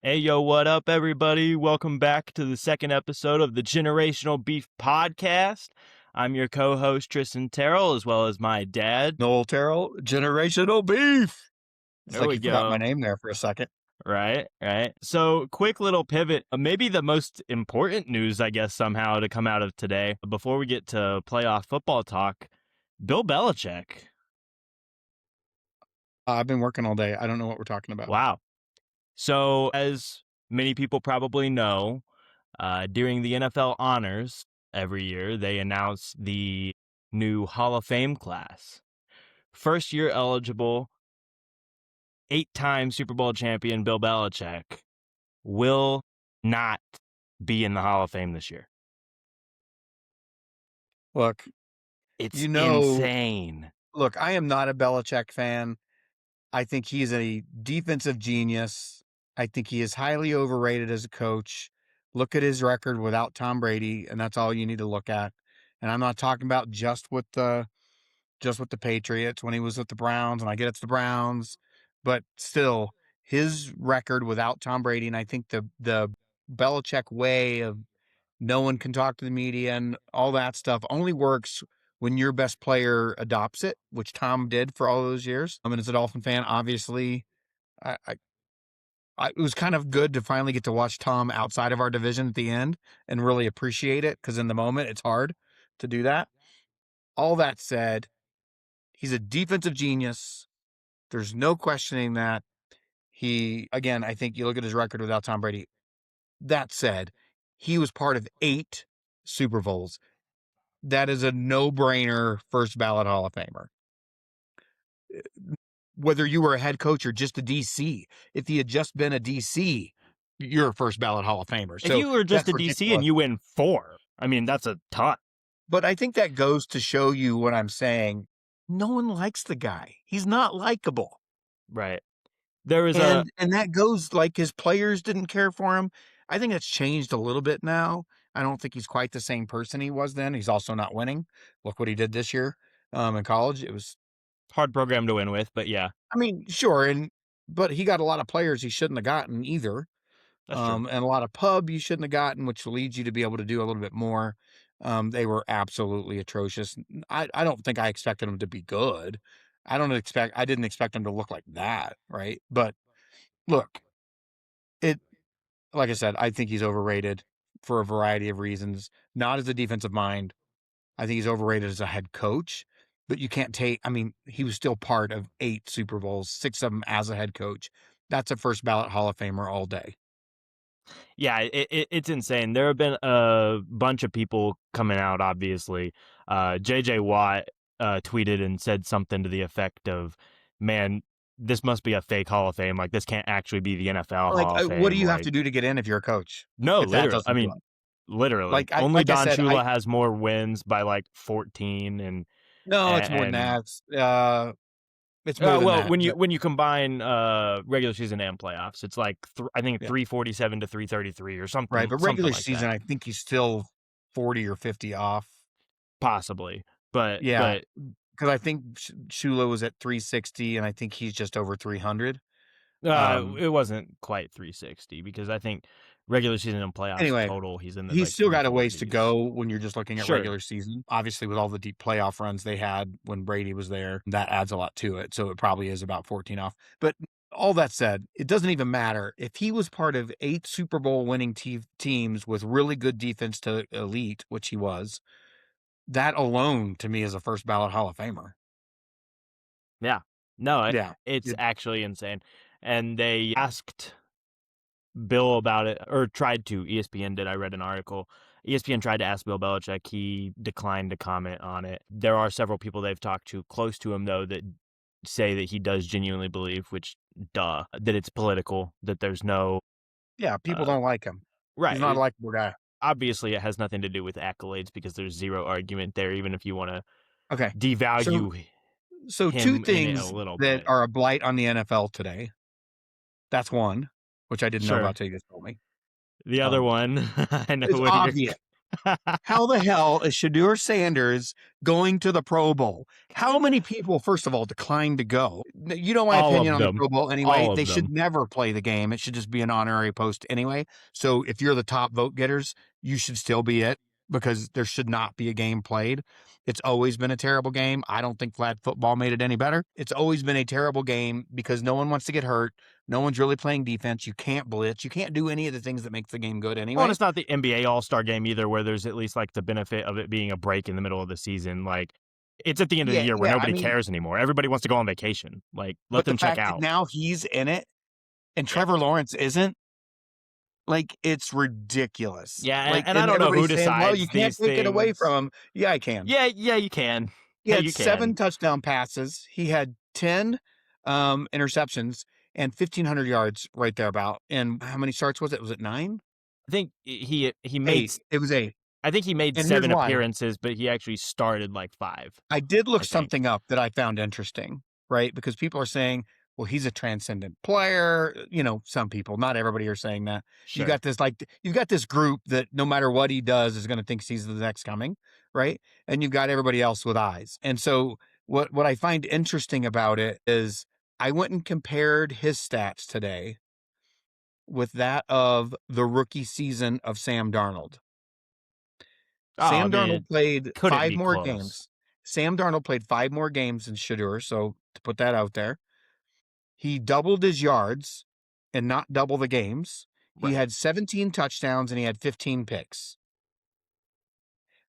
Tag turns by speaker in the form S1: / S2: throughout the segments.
S1: Hey, yo, what up, everybody? Welcome back to the second episode of the Generational Beef Podcast. I'm your co-host, Tristan Terrell, as well as my dad.
S2: Noel Terrell, Generational Beef. It's
S1: There
S2: like
S1: we
S2: you forgot my
S1: go.
S2: name there for a second.
S1: Right. So, quick little pivot. Maybe the most important news, I guess, somehow to come out of today, before we get to playoff football talk, Bill Belichick.
S2: I've been working all day. I don't know what we're talking about.
S1: Wow. So, as many people probably know, during the NFL honors every year, they announce the new Hall of Fame class. First year eligible, 8-time Super Bowl champion Bill Belichick will not be in the Hall of Fame this year.
S2: Look,
S1: It's
S2: you know,
S1: insane.
S2: look, I am not a Belichick fan. I think he's a defensive genius. I think he is highly overrated as a coach. Look at his record without Tom Brady, and that's all you need to look at. And I'm not talking about just with the Patriots when he was with the Browns, and I get it's the Browns, but still his record without Tom Brady, and I think the Belichick way of no one can talk to the media and all that stuff only works when your best player adopts it, which Tom did for all those years. I mean, as a Dolphin fan, obviously, it was kind of good to finally get to watch Tom outside of our division at the end and really appreciate it, because in the moment it's hard to do that. All that said, he's a defensive genius. There's no questioning that. Again, I think you look at his record without Tom Brady. That said, he was part of 8 Super Bowls. That is a no-brainer first ballot Hall of Famer. Whether you were a head coach or just a DC, if he had just been a DC, you're a first ballot Hall of Famer.
S1: If you were just a DC and you win 4, I mean, that's a ton.
S2: But I think that goes to show you what I'm saying. No one likes the guy. He's not likable.
S1: Right. There was
S2: and that goes, like, his players didn't care for him. I think it's changed a little bit now. I don't think he's quite the same person he was then. He's also not winning. Look what he did this year in college. It was
S1: hard program to win with, but yeah.
S2: I mean, sure, but he got a lot of players he shouldn't have gotten either.
S1: That's true.
S2: And a lot of pub you shouldn't have gotten, which leads you to be able to do a little bit more. They were absolutely atrocious. I don't think I expected them to be good. I didn't expect them to look like that, right? But look, like I said, I think he's overrated for a variety of reasons. Not as a defensive mind. I think he's overrated as a head coach. But you can't he was still part of 8 Super Bowls, 6 of them as a head coach. That's a first ballot Hall of Famer all day.
S1: Yeah, it's insane. There have been a bunch of people coming out, obviously. J.J. Watt tweeted and said something to the effect of, man, this must be a fake Hall of Fame. Like, this can't actually be the NFL Hall of Fame.
S2: What do you have to do to get in if you're a coach?
S1: No, literally. I mean, literally. Only Don Shula has more wins by, like, 14.
S2: No, it's more than that. It's more than that.
S1: When you combine regular season and playoffs, it's like I think 347 to 333 or something.
S2: Right, but regular season,
S1: that.
S2: I think he's still 40 or 50 off,
S1: possibly. But
S2: yeah, because I think Shula was at 360, and I think he's just over 300.
S1: It wasn't quite 360 because I think regular season and playoffs total, he's in the.
S2: He's still got a ways to go when you're just looking at regular
S1: Sure.
S2: season. Obviously, with all the deep playoff runs they had when Brady was there, that adds a lot to it. So it probably is about 14 off. But all that said, it doesn't even matter. If he was part of 8 Super Bowl winning teams with really good defense to elite, which he was, that alone to me is a first ballot Hall of Famer.
S1: Yeah. No, it's actually insane. And they asked Bill about it, or tried to. ESPN did. I read an article. ESPN tried to ask Bill Belichick. He declined to comment on it. There are several people they've talked to close to him, though, that say that he does genuinely believe, that it's political, that there's no...
S2: Yeah, people don't like him.
S1: Right.
S2: He's not a likable guy.
S1: Obviously, it has nothing to do with accolades because there's zero argument there, even if you want to
S2: devalue
S1: him
S2: 2 things
S1: in a little
S2: that
S1: bit.
S2: are a blight on the NFL today. That's one, which I didn't know about till you just told me.
S1: The other one, I know
S2: it's obvious. How the hell is Shedeur Sanders going to the Pro Bowl? How many people, first of all, declined to go? You know my
S1: All
S2: opinion
S1: of
S2: on the
S1: them.
S2: Pro Bowl anyway.
S1: All
S2: They
S1: of
S2: should
S1: them.
S2: never play the game. It should just be an honorary post anyway. So if you're the top vote getters, you should still be it because there should not be a game played. It's always been a terrible game. I don't think flag football made it any better. It's always been a terrible game because no one wants to get hurt. No one's really playing defense. You can't blitz. You can't do any of the things that makes the game good
S1: Well, and
S2: anyway.
S1: it's not the NBA All-Star game either, where there's at least, like, the benefit of it being a break in the middle of the season, like, it's at the end of the
S2: Yeah,
S1: year where
S2: yeah. I
S1: nobody
S2: mean,
S1: cares anymore. Everybody wants to go on vacation. Like, let
S2: but the
S1: them check
S2: fact that
S1: out.
S2: now he's in it and
S1: Yeah.
S2: Trevor Lawrence isn't, like, it's ridiculous.
S1: Yeah,
S2: Like,
S1: and I
S2: and
S1: don't know who
S2: everybody's saying, "Well, you
S1: decides
S2: can't
S1: these
S2: take it away
S1: things.
S2: from him." Yeah, I can.
S1: Yeah, yeah, you can.
S2: He
S1: Yeah,
S2: had
S1: you
S2: 7
S1: can.
S2: touchdown passes. He had 10, interceptions and 1,500 yards right there about. And how many starts was it? Was it 9?
S1: I think he made
S2: 8. It was 8.
S1: I think he made
S2: And here's
S1: 7
S2: why.
S1: appearances, but he actually started, like, 5,
S2: I did look
S1: I think.
S2: something up that I found interesting, right? Because people are saying, well, he's a transcendent player. Some people, not everybody are saying that. You
S1: Sure.
S2: got this, like, you've got this group that no matter what he does is going to think he's the next coming, right? And you've got everybody else with eyes. And so what I find interesting about it is I went and compared his stats today with that of the rookie season of Sam Darnold.
S1: Oh, I
S2: Sam
S1: mean,
S2: Darnold
S1: it
S2: played
S1: couldn't
S2: 5
S1: be
S2: more
S1: close.
S2: games. Sam Darnold played 5 more games than Shedeur, so to put that out there. He doubled his yards and not double the games. He
S1: Right.
S2: had 17 touchdowns and he had 15 picks.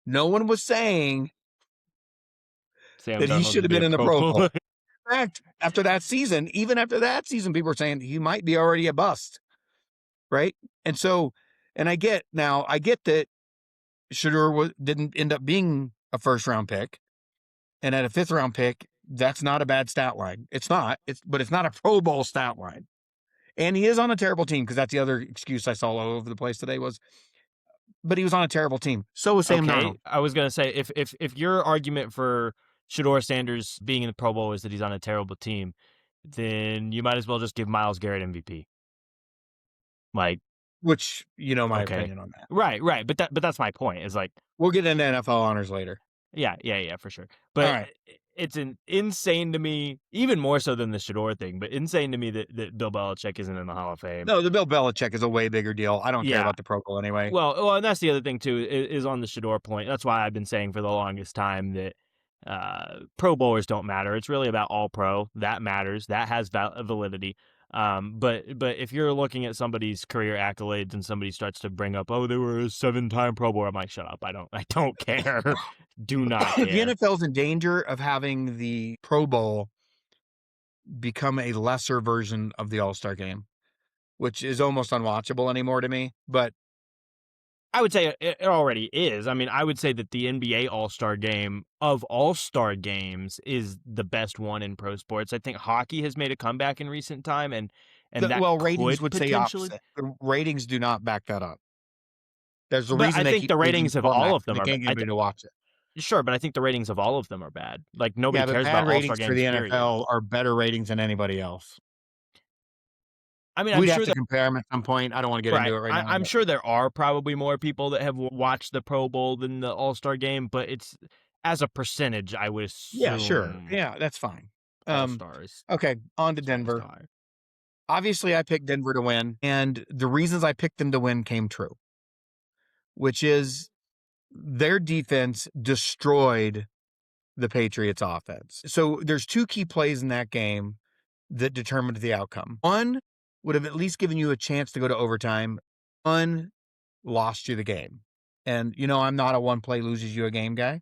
S2: No one was saying
S1: Sam
S2: that he
S1: Darnold
S2: should
S1: to
S2: have
S1: be
S2: been
S1: a
S2: in the
S1: Pro
S2: Pro Bowl.
S1: Bowler.
S2: In fact, after that season, even after that season, people were saying he might be already a bust, right? And so, and I get that Shedeur didn't end up being a first round pick. And at a 5th round pick, that's not a bad stat line. It's not. But it's not a Pro Bowl stat line. And he is on a terrible team because that's the other excuse I saw all over the place today was, but he was on a terrible team. So was Sam
S1: Okay,
S2: Darnold,
S1: I was gonna say if your argument for Shedeur Sanders being in the Pro Bowl is that he's on a terrible team, then you might as well just give Myles Garrett MVP. Like,
S2: which my
S1: okay.
S2: opinion on that.
S1: Right, right, but that's my point, is like,
S2: We'll get into NFL honors later.
S1: yeah, yeah, yeah, for sure.
S2: All
S1: But
S2: right.
S1: it's insane to me, even more so than the Shedeur thing, but insane to me that Bill Belichick isn't in the Hall of Fame.
S2: No, the Bill Belichick is a way bigger deal. I don't care
S1: Yeah.
S2: about the Pro Bowl anyway.
S1: Well, and that's the other thing too, is on the Shedeur point. That's why I've been saying for the longest time that Pro Bowlers don't matter. It's really about All Pro that matters. That has validity. But if you're looking at somebody's career accolades and somebody starts to bring up, oh, they were a 7-time Pro Bowler, I'm like, shut up. I don't care. Do not
S2: The
S1: care.
S2: NFL is in danger of having the Pro Bowl become a lesser version of the All-Star game, which is almost unwatchable anymore to me. But
S1: I would say it already is. I mean, I would say that the NBA All-Star Game of All-Star games is the best one in pro sports. I think hockey has made a comeback in recent time, and that
S2: ratings
S1: could
S2: would say
S1: potentially.
S2: opposite. The ratings do not back that up. There's a
S1: But
S2: reason
S1: I
S2: they
S1: think
S2: keep
S1: the
S2: moving
S1: ratings of all
S2: formats,
S1: of
S2: and
S1: them
S2: they
S1: are.
S2: can't get anybody to watch it.
S1: Sure, but I think the ratings of all of them are bad. Like, nobody
S2: Yeah, but
S1: cares
S2: bad
S1: about All-Star
S2: ratings for
S1: games.
S2: the
S1: Period.
S2: NFL are better ratings than anybody else.
S1: I mean, I'm
S2: We'd have
S1: sure
S2: to
S1: that.
S2: compare them at some point. I don't want to get into
S1: Right.
S2: it right
S1: I,
S2: now,
S1: I'm
S2: but
S1: sure there are probably more people that have watched the Pro Bowl than the All-Star game, but it's as a percentage, I would
S2: yeah, sure.
S1: assume
S2: Yeah, that's fine. Um,
S1: All-Star is
S2: okay, on to
S1: slightly
S2: Denver.
S1: higher.
S2: Obviously, I picked Denver to win, and the reasons I picked them to win came true, which is their defense destroyed the Patriots offense. So there's 2 key plays in that game that determined the outcome. One would have at least given you a chance to go to overtime. One lost you the game. And I'm not a one play loses you a game guy,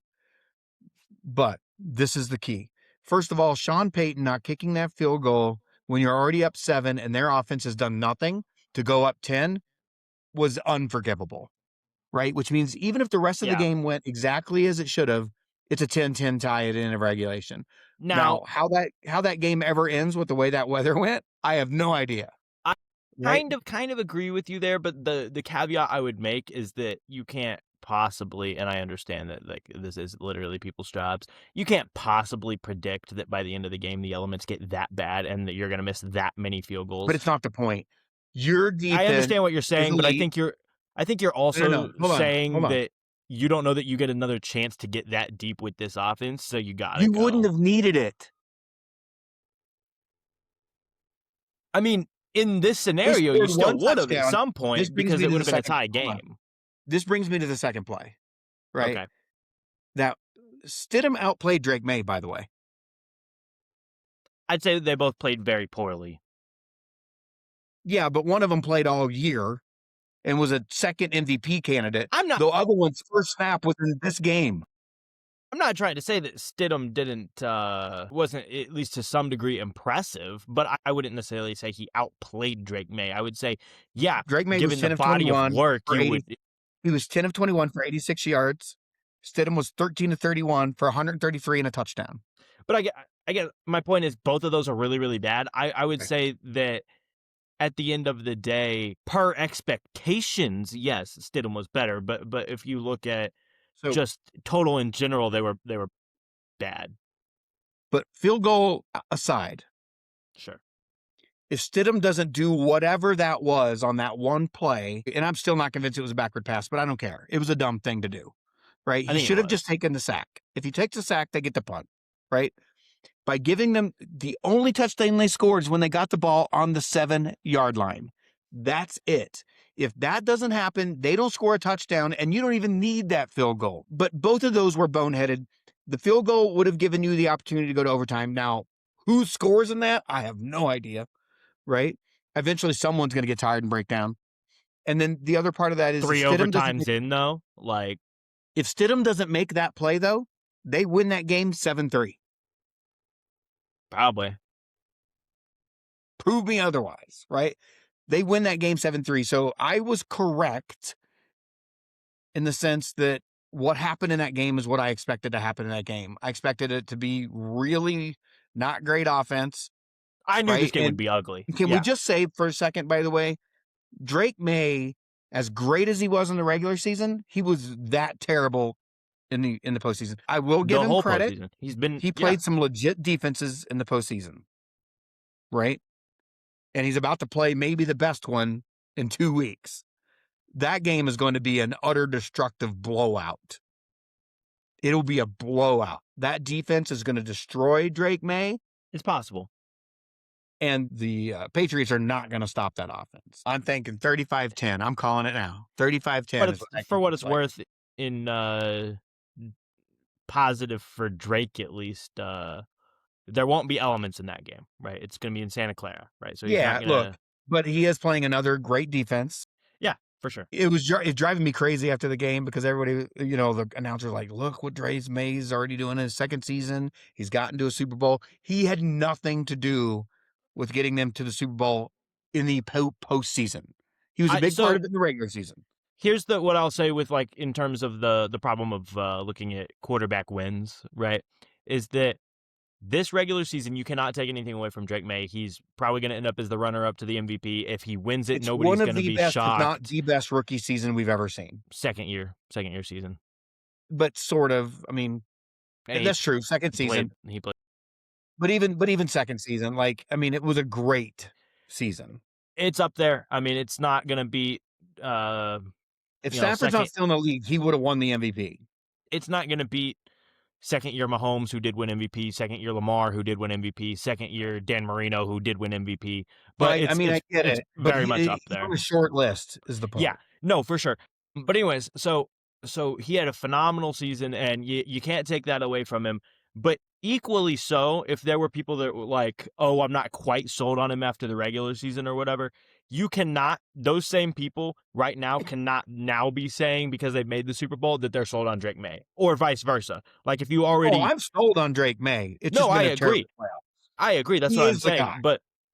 S2: but this is the key. First of all, Sean Payton not kicking that field goal when you're already up 7 and their offense has done nothing to go up 10 was unforgivable, right? Which means even if the rest of the
S1: Yeah.
S2: game went exactly as it should have, it's a 10-10 tie at the end of regulation.
S1: Now,
S2: Now, how that game ever ends with the way that weather went, I have no idea,
S1: I
S2: right?
S1: kind of agree with you there, but the caveat I would make is that you can't possibly, and I understand that, like, this is literally people's jobs. You can't possibly predict that by the end of the game the elements get that bad and that you're going to miss that many field
S2: But
S1: goals.
S2: it's not the point. Your
S1: I
S2: defense
S1: understand what you're
S2: is
S1: saying, but
S2: elite.
S1: I think you're
S2: No, no,
S1: also
S2: hold on, hold
S1: saying
S2: on.
S1: that. you don't know that you get another chance to get that deep with this offense, so you gotta
S2: You wouldn't
S1: go.
S2: have needed it.
S1: I mean, in this
S2: They
S1: scenario, you
S2: scored
S1: still
S2: one
S1: would have at
S2: touchdown.
S1: some
S2: This
S1: point
S2: brings
S1: because
S2: me
S1: it
S2: to
S1: would
S2: the
S1: have been a
S2: second
S1: tie
S2: hold on.
S1: game.
S2: This brings me to the second play, right?
S1: Okay.
S2: Now, Stidham outplayed Drake May, by the way.
S1: I'd say they both played very poorly.
S2: Yeah, but one of them played all year and was a second MVP candidate.
S1: I'm not
S2: The other one's first snap was in this game.
S1: I'm not trying to say that Stidham wasn't at least to some degree impressive, but I wouldn't necessarily say he outplayed Drake May. I would say, yeah,
S2: Drake May was
S1: given the
S2: 10 of
S1: body of
S2: 21
S1: work,
S2: for
S1: you
S2: 80.
S1: would.
S2: He was 10 of 21 for 86 yards. Stidham was 13 of 31 for 133 and a touchdown.
S1: But I get my point is both of those are really, really bad. I would
S2: Right.
S1: say that at the end of the day, per expectations, yes, Stidham was better. But if you look at
S2: So,
S1: just total in general, they were bad.
S2: but field goal aside,
S1: Sure.
S2: if Stidham doesn't do whatever that was on that one play, and I'm still not convinced it was a backward pass, but I don't care. It was a dumb thing to do, right?
S1: I
S2: He
S1: think it
S2: should have just
S1: was.
S2: taken the sack. If he takes the sack, they get the punt, right? By giving them the only touchdown they scored is when they got the ball on the 7-yard line. That's it. If that doesn't happen, they don't score a touchdown, and you don't even need that field goal. But both of those were boneheaded. The field goal would have given you the opportunity to go to overtime. Now, who scores in that? I have no idea, right? Eventually, someone's going to get tired and break down. And then the other part of that is
S1: Three overtimes in though, like
S2: if Stidham doesn't make that play, though, they win that game 7-3.
S1: probably.
S2: Prove me otherwise, right? They win that game 7-3. So I was correct in the sense that what happened in that game is what I expected to happen in that game. I expected it to be really not great offense,
S1: I knew this
S2: right?
S1: game would
S2: And
S1: be ugly.
S2: can we
S1: Yeah.
S2: just say for a second, by the way, Drake May, as great as he was in the regular season, he was that terrible in the postseason. I will give
S1: The
S2: him
S1: whole
S2: credit.
S1: postseason. He's been
S2: He played some legit defenses in the postseason, right? And he's about to play maybe the best one in 2 weeks. That game is going to be an utter destructive blowout. It'll be a blowout. That defense is going to destroy Drake May,
S1: It's possible.
S2: and the Patriots are not going to stop that offense. I'm thinking 35-10. I'm calling it now. 35-10
S1: But
S2: is what I
S1: for
S2: think
S1: what
S2: will
S1: it's
S2: play.
S1: worth, in positive for Drake at least, there won't be elements in that game, right? It's gonna be in Santa Clara, right? So he's not
S2: Yeah, look,
S1: gonna.
S2: but he is playing another great defense.
S1: Yeah, for sure.
S2: It's driving me crazy after the game because everybody, the announcer's like, look what Drake May's already doing in his second season. He's gotten to a Super Bowl. He had nothing to do with getting them to the Super Bowl in the postseason. He was a
S1: I
S2: big part
S1: so
S2: of it in the regular season.
S1: here's what I'll say with like in terms of the problem of looking at quarterback wins, right? Is that this regular season, you cannot take anything away from Drake May. He's probably going to end up as the runner-up to the MVP. If he wins it,
S2: It's one
S1: nobody's
S2: of
S1: going to
S2: the
S1: be
S2: best, if not
S1: shocked.
S2: the best rookie season we've ever seen.
S1: Second year season.
S2: But sort of, I mean,
S1: And
S2: that's true. Second season.
S1: he played.
S2: But even second season, like, I mean, it was a great season.
S1: It's up there. I mean, it's not going to be,
S2: If Stafford's not
S1: second.
S2: still in the league, he would have won the MVP.
S1: It's not going to beat second year Mahomes, who did win MVP, second year Lamar, who did win MVP, second year Dan Marino, who did win MVP. But
S2: Right, I mean, I get
S1: it's
S2: it, but
S1: very much up
S2: he's
S1: there.
S2: on a short list is the
S1: Yeah,
S2: point.
S1: no, for sure. But anyways, so he had a phenomenal season, and you can't take that away from him. But equally so, if there were people that were like, "Oh, I'm not quite sold on him after the regular season or whatever," you cannot. Those same people right now cannot now be saying because they've made the Super Bowl that they're sold on Drake May, or vice versa. Like if you
S2: Oh,
S1: already.
S2: I'm sold on Drake May. It's
S1: No,
S2: just
S1: I
S2: been a terrible
S1: agree.
S2: playoff.
S1: I agree. That's
S2: He
S1: what I'm
S2: is the
S1: saying.
S2: guy.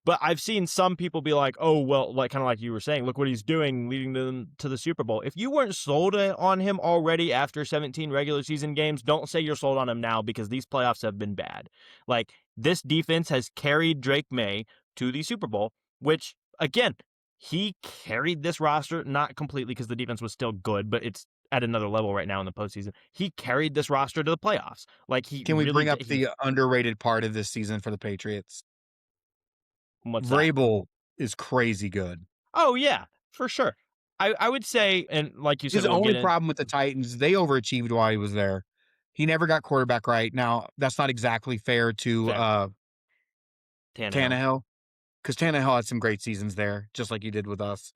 S1: But I've seen some people be like, "Oh, well," like kind of like you were saying, "Look what he's doing, leading them to the Super Bowl." If you weren't sold on him already after 17 regular season games, don't say you're sold on him now because these playoffs have been bad. Like this defense has carried Drake May to the Super Bowl, which again, he carried this roster not completely because the defense was still good, but it's at another level right now in the postseason. He carried this roster to the playoffs. Like he
S2: Can we
S1: really
S2: bring
S1: did.
S2: up the underrated part of this season for the Patriots?
S1: What's that?
S2: Vrabel is crazy good.
S1: Oh yeah, for sure. I would say, and like you said,
S2: His
S1: we'll
S2: only
S1: get in
S2: problem with the Titans, they overachieved while he was there. He never got quarterback right. Now, that's not exactly fair to
S1: fair. Tannehill.
S2: Tannehill, because Tannehill had some great seasons there, just like he did with us.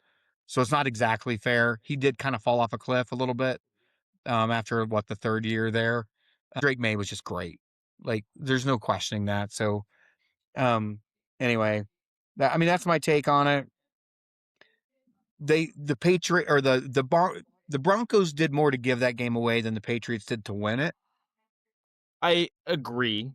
S2: So it's not exactly fair. He did kind of fall off a cliff a little bit after the third year there. Drake May was just great. Like, there's no questioning that. So, um, anyway, I mean, that's my take on it. The Patriot or the Broncos did more to give that game away than the Patriots did to win it.
S1: I agree.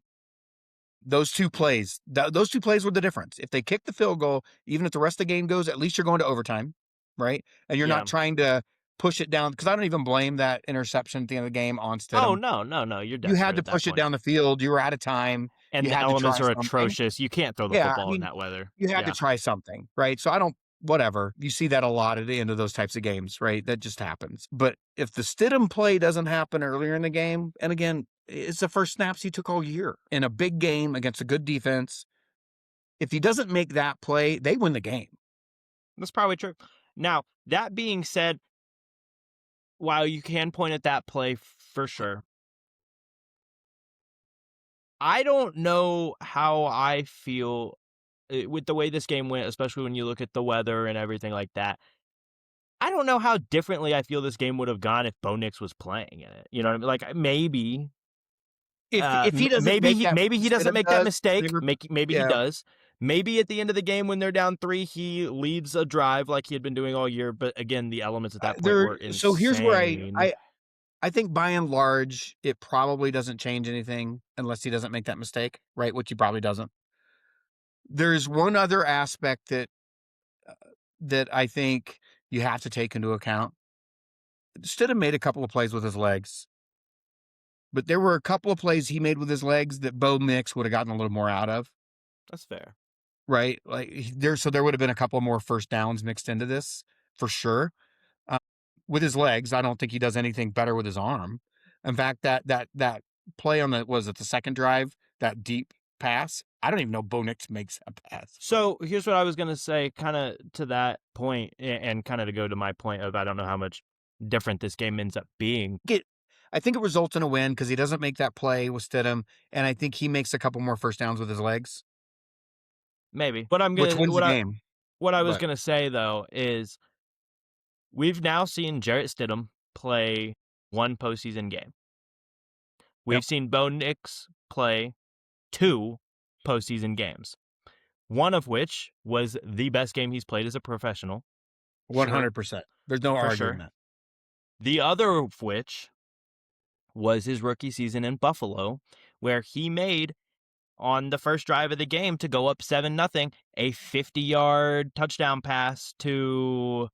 S2: Those two plays were the difference. If they kick the field goal, even if the rest of the game goes, at least you're going to overtime, right? And you're
S1: Yeah.
S2: not trying to push it down, because I don't even blame that interception at the end of the game on
S1: Oh,
S2: Stidham.
S1: no, no, no, you're
S2: You had
S1: desperate
S2: to
S1: at that
S2: push it
S1: point.
S2: down the field. You were out of time. You
S1: And the
S2: had to
S1: elements
S2: try
S1: are
S2: something.
S1: atrocious. You can't throw the
S2: Yeah, I
S1: football in
S2: mean,
S1: that weather.
S2: you had to
S1: Yeah.
S2: try something, right? So I don't, whatever. You see that a lot at the end of those types of games, right? That just happens. But if the Stidham play doesn't happen earlier in the game, and again, it's the first snaps he took all year in a big game against a good defense. If he doesn't make that play, they win the game.
S1: That's probably true. Now, that being said, while you can point at that play for sure, I don't know how I feel with the way this game went, especially when you look at the weather and everything like that. I don't know how differently I feel this game would have gone if Bo Nix was playing in it. You know what I mean? Like, maybe,
S2: If he doesn't make that
S1: maybe
S2: play,
S1: he doesn't
S2: Stidham
S1: make that
S2: does.
S1: mistake. Maybe he
S2: Yeah,
S1: does. Maybe at the end of the game when they're down 3, he leads a drive like he had been doing all year. But again, the elements at that point
S2: there.
S1: were
S2: So here's where
S1: insane.
S2: I think by and large it probably doesn't change anything unless he doesn't make that mistake, right? Which he probably doesn't. There's one other aspect that I think you have to take into account. Stidham made a couple of plays with his legs, but there were a couple of plays he made with his legs that Bo Nix would have gotten a little more out of.
S1: That's fair.
S2: Right? Like, there would have been a couple more first downs mixed into this for sure. Uh, with his legs, I don't think he does anything better with his arm. In fact, that play on the second drive, that deep pass, I don't even know Bo Nix makes a pass.
S1: So here's what I was gonna say, kind of to that point, and kind of to go to my point of I don't know how much different this game ends up being.
S2: I think it results in a win because he doesn't make that play with Stidham, and I think he makes a couple more first downs with his legs,
S1: Maybe,
S2: which wins the game.
S1: what I was
S2: But
S1: gonna say though is we've now seen Jarrett Stidham play one postseason game.
S2: yep,
S1: We've seen Bo Nix play 2 postseason games. One of which was the best game he's played as a professional. Sure,
S2: 100%. There's no
S1: for
S2: arguing
S1: sure.
S2: that.
S1: The other of which was his rookie season in Buffalo, where he made on the first drive of the game to go up 7-0, a 50-yard touchdown pass to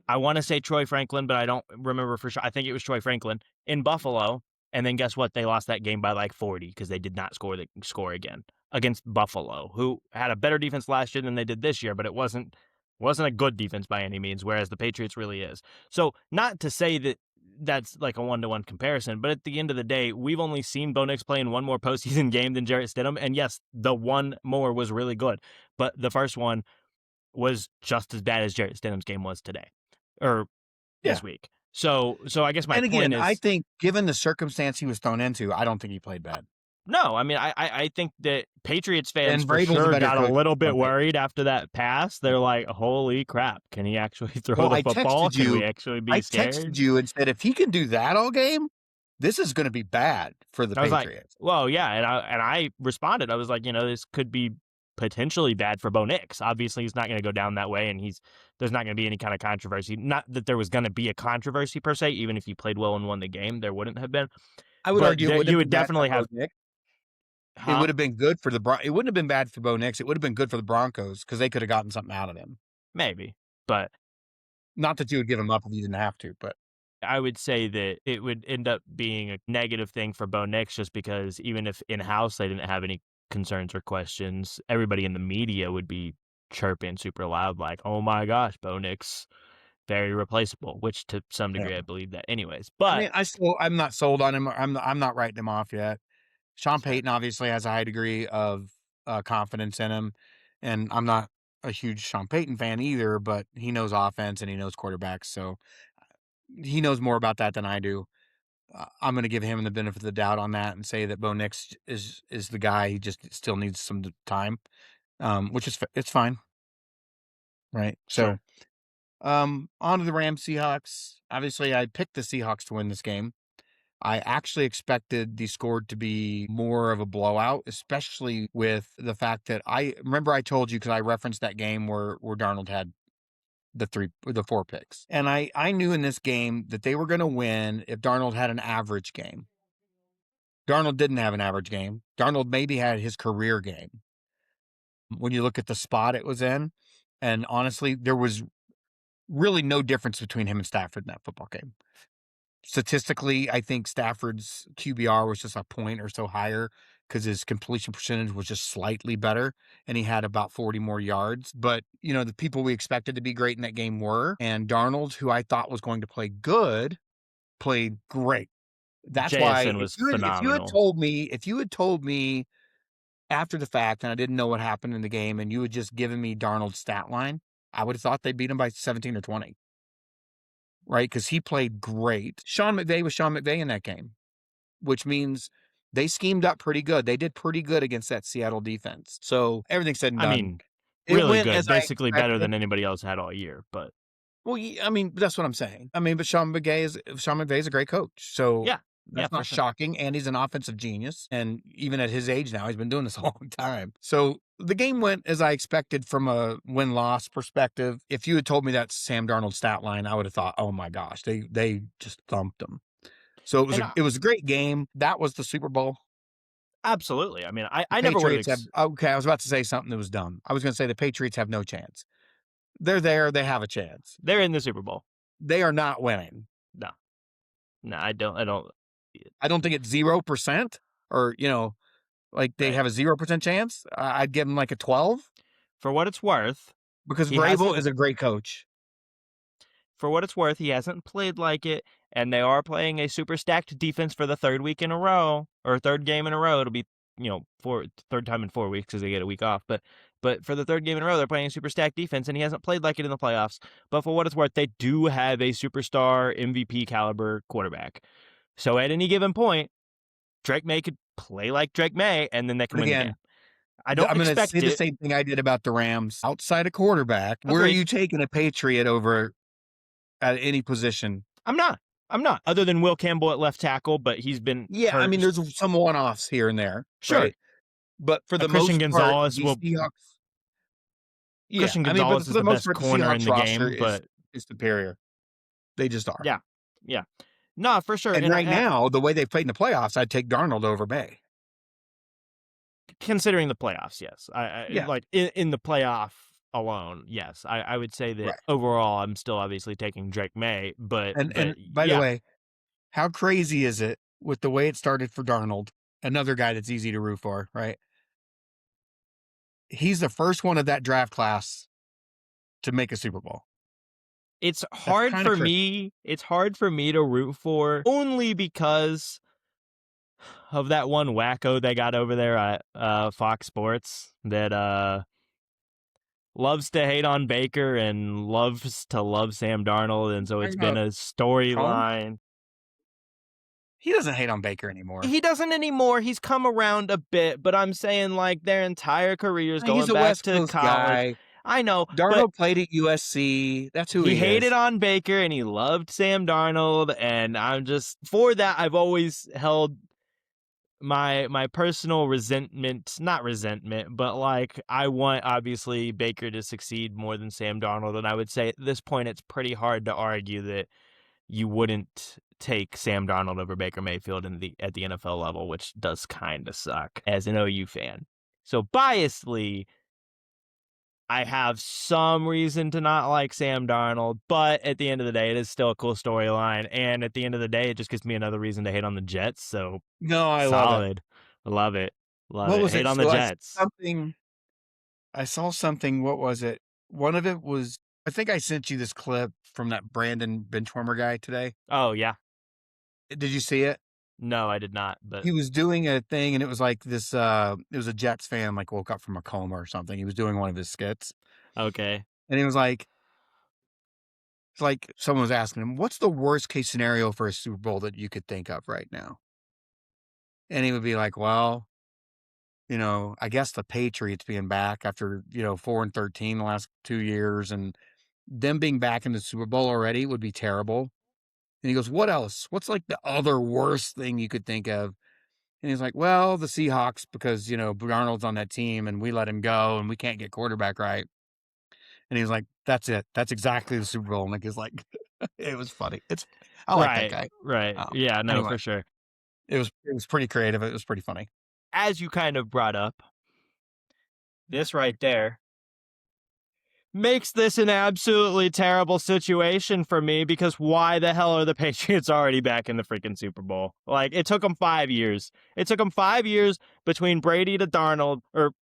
S1: I want to say Troy Franklin, but I don't remember for sure. I think it was Troy Franklin in Buffalo. And then guess what? They lost that game by like 40 because they did not score again against Buffalo, who had a better defense last year than they did this year, but it wasn't a good defense by any means, whereas the Patriots really is. So not to say that that's like a one-to-one comparison, but at the end of the day, we've only seen Bo Nix play in one more postseason game than Jarrett Stidham. And yes, the one more was really good, but the first one was just as bad as Jarrett Stidham's game was today or
S2: Yeah.
S1: this week. So I guess my
S2: And
S1: point
S2: again, I
S1: is
S2: think given the circumstance he was thrown into, I don't think he played bad.
S1: no. I mean, I think that Patriots fans
S2: And
S1: for
S2: Vrabel's a
S1: sure
S2: better
S1: got a
S2: coach
S1: little
S2: than
S1: bit
S2: Baker.
S1: worried after that pass. They're like, "Holy crap! Can he actually throw
S2: Well,
S1: the football? Can we actually
S2: I
S1: be
S2: texted
S1: scared?"
S2: you and said, if he can do that all game, this is going to be bad for the
S1: I was like,
S2: Patriots.
S1: "Well, yeah," and I responded. I was like, this could be potentially bad for Bo Nix. Obviously, he's not going to go down that way, and there's not going to be any kind of controversy. Not that there was going to be a controversy per se. Even if he played well and won the game, there wouldn't have been.
S2: I would
S1: But
S2: argue it wouldn't
S1: you
S2: have
S1: would
S2: been bad for
S1: definitely
S2: Bo
S1: have,
S2: Nix. It
S1: huh?
S2: would have been good for it wouldn't have been bad for Bo Nix. It would have been good for the Broncos because they could have gotten something out of him.
S1: Maybe, but
S2: Not that you would give him up if you didn't have to, but
S1: I would say that it would end up being a negative thing for Bo Nix just because even if in-house they didn't have any concerns or questions, everybody in the media would be chirping super loud like, "Oh my gosh, Bo Nix, very replaceable," which to some
S2: yeah.
S1: degree I believe that anyways.
S2: I
S1: But
S2: mean, I'm not sold on him. I'm not writing him off yet. Sean
S1: that's fair.
S2: Payton obviously has a high degree of confidence in him, and I'm not a huge Sean Payton fan either, but he knows offense and he knows quarterbacks, so he knows more about that than I do. I'm going to give him the benefit of the doubt on that and say that Bo Nix is the guy. He just still needs some time, which is it's fine, right?
S1: Sure.
S2: So, on to the Rams Seahawks. Obviously, I picked the Seahawks to win this game. I actually expected the score to be more of a blowout, especially with the fact that I remember I told you because I referenced that game where Darnold had the 4 picks. And I knew in this game that they were going to win if Darnold had an average game. Darnold didn't have an average game. Darnold maybe had his career game. When you look at the spot it was in, and honestly, there was really no difference between him and Stafford in that football game. Statistically, I think Stafford's QBR was just a point or so higher because his completion percentage was just slightly better and he had about 40 more yards. But, the people we expected to be great in that game were, and Darnold, who I thought was going to play good, played great. That's why
S1: JSN
S2: if
S1: was
S2: you had
S1: phenomenal.
S2: told me after the fact and I didn't know what happened in the game and you had just given me Darnold's stat line, I would have thought they beat him by 17 or 20. Right? Because he played great. Sean McVay was Sean McVay in that game, which means they schemed up pretty good. They did pretty good against that Seattle defense. So everything said and
S1: I
S2: done,
S1: mean,
S2: it
S1: really
S2: went
S1: good.
S2: as I
S1: Basically better
S2: expected.
S1: than anybody else had all year. But
S2: Well, I mean, that's what I'm saying. I mean, but Sean McVay is a great coach. So
S1: yeah, yeah,
S2: that's
S1: for
S2: not
S1: sure.
S2: shocking. And he's an offensive genius. And even at his age now, he's been doing this a long time. So the game went as I expected from a win-loss perspective. If you had told me that Sam Darnold stat line, I would have thought, oh my gosh, they just thumped him. So
S1: And
S2: it was a great game. That was the Super Bowl.
S1: absolutely. I mean,
S2: The
S1: I never would
S2: Patriots have
S1: have.
S2: okay, I was about to say something that was dumb. I was gonna say the Patriots have no chance. They're there, they have a chance.
S1: They're in the Super Bowl.
S2: They are not winning.
S1: No, no, I don't. I don't.
S2: I don't think it's 0% or, like they
S1: Right.
S2: have a 0% chance. I'd give them like a 12
S1: For what it's worth,
S2: because
S1: he
S2: Vrabel
S1: hasn't.
S2: is a great coach.
S1: For what it's worth, he hasn't played like it, and they are playing a super stacked defense for the third week in a row, or third game in a row. It'll be third time in 4 weeks because they get a week off. But for the third game in a row, they're playing a super stacked defense, and he hasn't played like it in the playoffs. But for what it's worth, they do have a superstar MVP caliber quarterback. So at any given point, Drake May could play like Drake May, and then they can
S2: But
S1: win the game.
S2: again,
S1: I don't
S2: I'm gonna say
S1: expect
S2: the
S1: it.
S2: same thing I did about the Rams. Outside of quarterback, where are
S1: Agreed.
S2: you taking a Patriot over at any position?
S1: I'm not. I'm not. Other than Will Campbell at left tackle, but he's been
S2: Yeah, I
S1: hurt.
S2: mean, there's some one-offs here and there,
S1: Sure.
S2: right? But for
S1: A
S2: the
S1: Christian
S2: most part,
S1: Gonzalez
S2: the
S1: will
S2: Seahawks yeah,
S1: Christian
S2: I mean, but
S1: Gonzalez
S2: for
S1: is
S2: the
S1: the
S2: most
S1: best
S2: part, the
S1: corner in
S2: Seahawks
S1: the
S2: roster
S1: game, but
S2: is superior. They just are.
S1: yeah, yeah, no, for sure.
S2: And
S1: And
S2: right now, the way they've played in the playoffs, I'd take Darnold over Bay.
S1: considering the playoffs, yes, I
S2: Yeah,
S1: like in the playoff alone, yes, I would say that
S2: right.
S1: overall, I'm still obviously taking Drake May, but
S2: And by the
S1: yeah,
S2: way, how crazy is it with the way it started for Darnold? Another guy that's easy to root for, right? He's the first one of that draft class to make a Super Bowl.
S1: it's
S2: That's
S1: hard
S2: kind of
S1: for
S2: crazy.
S1: me. It's hard for me to root for only because of that one wacko they got over there at Fox Sports that loves to hate on Baker and loves to love Sam Darnold, and so
S2: Talking
S1: it's been
S2: about
S1: a
S2: Cohn,
S1: storyline.
S2: he doesn't hate on Baker anymore.
S1: He doesn't anymore. He's come around a bit, but I'm saying like their entire careers
S2: He's
S1: going
S2: a
S1: back
S2: West
S1: to
S2: Coast
S1: college.
S2: guy.
S1: I know, but
S2: Darnold played at USC. That's who
S1: he
S2: he
S1: hated
S2: is.
S1: on Baker and he loved Sam Darnold, and I'm just for that. I've always held my personal resentment, not resentment, but like I want obviously Baker to succeed more than Sam Darnold, and I would say at this point it's pretty hard to argue that you wouldn't take Sam Darnold over Baker Mayfield at the NFL level, which does kind of suck as an OU fan. So biasly, I have some reason to not like Sam Darnold, but at the end of the day, it is still a cool storyline. And at the end of the day, it just gives me another reason to hate on the Jets. So
S2: No, I love it.
S1: solid. Love it. Love
S2: What
S1: it.
S2: was
S1: Hate
S2: it?
S1: on the
S2: So
S1: Jets.
S2: I saw something. What was it? One of it was, I think I sent you this clip from that Brandon Benchwarmer guy today.
S1: Oh, yeah.
S2: Did you see it?
S1: No, I did not. But
S2: He was doing a thing and it was like this, it was a Jets fan, like woke up from a coma or something. He was doing one of his skits
S1: Okay.
S2: And he was like, it's like someone was asking him, what's the worst case scenario for a Super Bowl that you could think of right now? And he would be like, well, I guess the Patriots being back after, 4-13 the last 2 years and them being back in the Super Bowl already would be terrible. And he goes, what else? What's like the other worst thing you could think of? And he's like, well, the Seahawks, because, Arnold's on that team and we let him go and we can't get quarterback right. And he's like, that's it. That's exactly the Super Bowl. And like, it's like, it was funny. It's funny. I like that
S1: Right,
S2: guy.
S1: right. Yeah, no,
S2: Anyway,
S1: for sure.
S2: it was pretty creative. It was pretty funny.
S1: As you kind of brought up, this right there makes this an absolutely terrible situation for me because why the hell are the Patriots already back in the freaking Super Bowl? Like, it took them 5 years. It took them 5 years between Brady to Darnold, or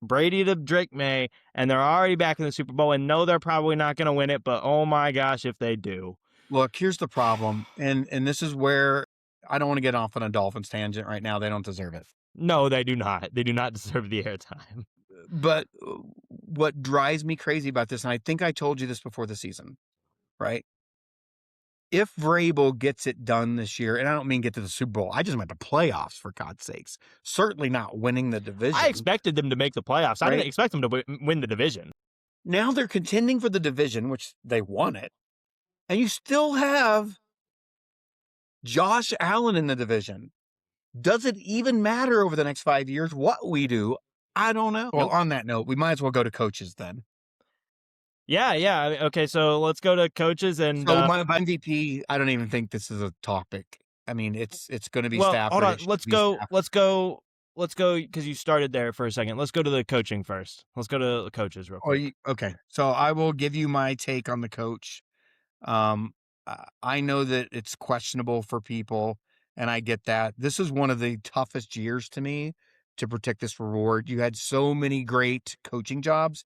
S1: Brady to Drake May, and they're already back in the Super Bowl, and no, they're probably not going to win it, but oh my gosh, if they do.
S2: Look, here's the problem. And this is where I don't want to get off on a Dolphins tangent right now. They don't deserve it.
S1: No, they do not. They do not deserve the airtime.
S2: But what drives me crazy about this, and I think I told you this before the season, right? If Vrabel gets it done this year, and I don't mean get to the Super Bowl, I just meant the playoffs, for God's sakes. Certainly not winning the
S1: I
S2: division,
S1: expected them to make the playoffs. I didn't
S2: right?
S1: expect them to win the division.
S2: Now they're contending for the division, which they won it, and you still have Josh Allen in the division. Does it even matter over the next 5 years what we do? I don't know. Well,
S1: Nope.
S2: on that note, we might as well go to coaches then.
S1: Yeah, yeah. Okay, so let's go to coaches and
S2: So my MVP, I don't even think this is a topic. I mean, it's going to be
S1: well, hold
S2: Stafford.
S1: on.
S2: It should be Stafford.
S1: Let's go because you started there for a second. Let's go to the coaching first. Let's go to the coaches real quick.
S2: Okay. So I will give you my take on the coach. I know that it's questionable for people, and I get that. This is one of the toughest years to me to protect this reward. You had so many great coaching jobs.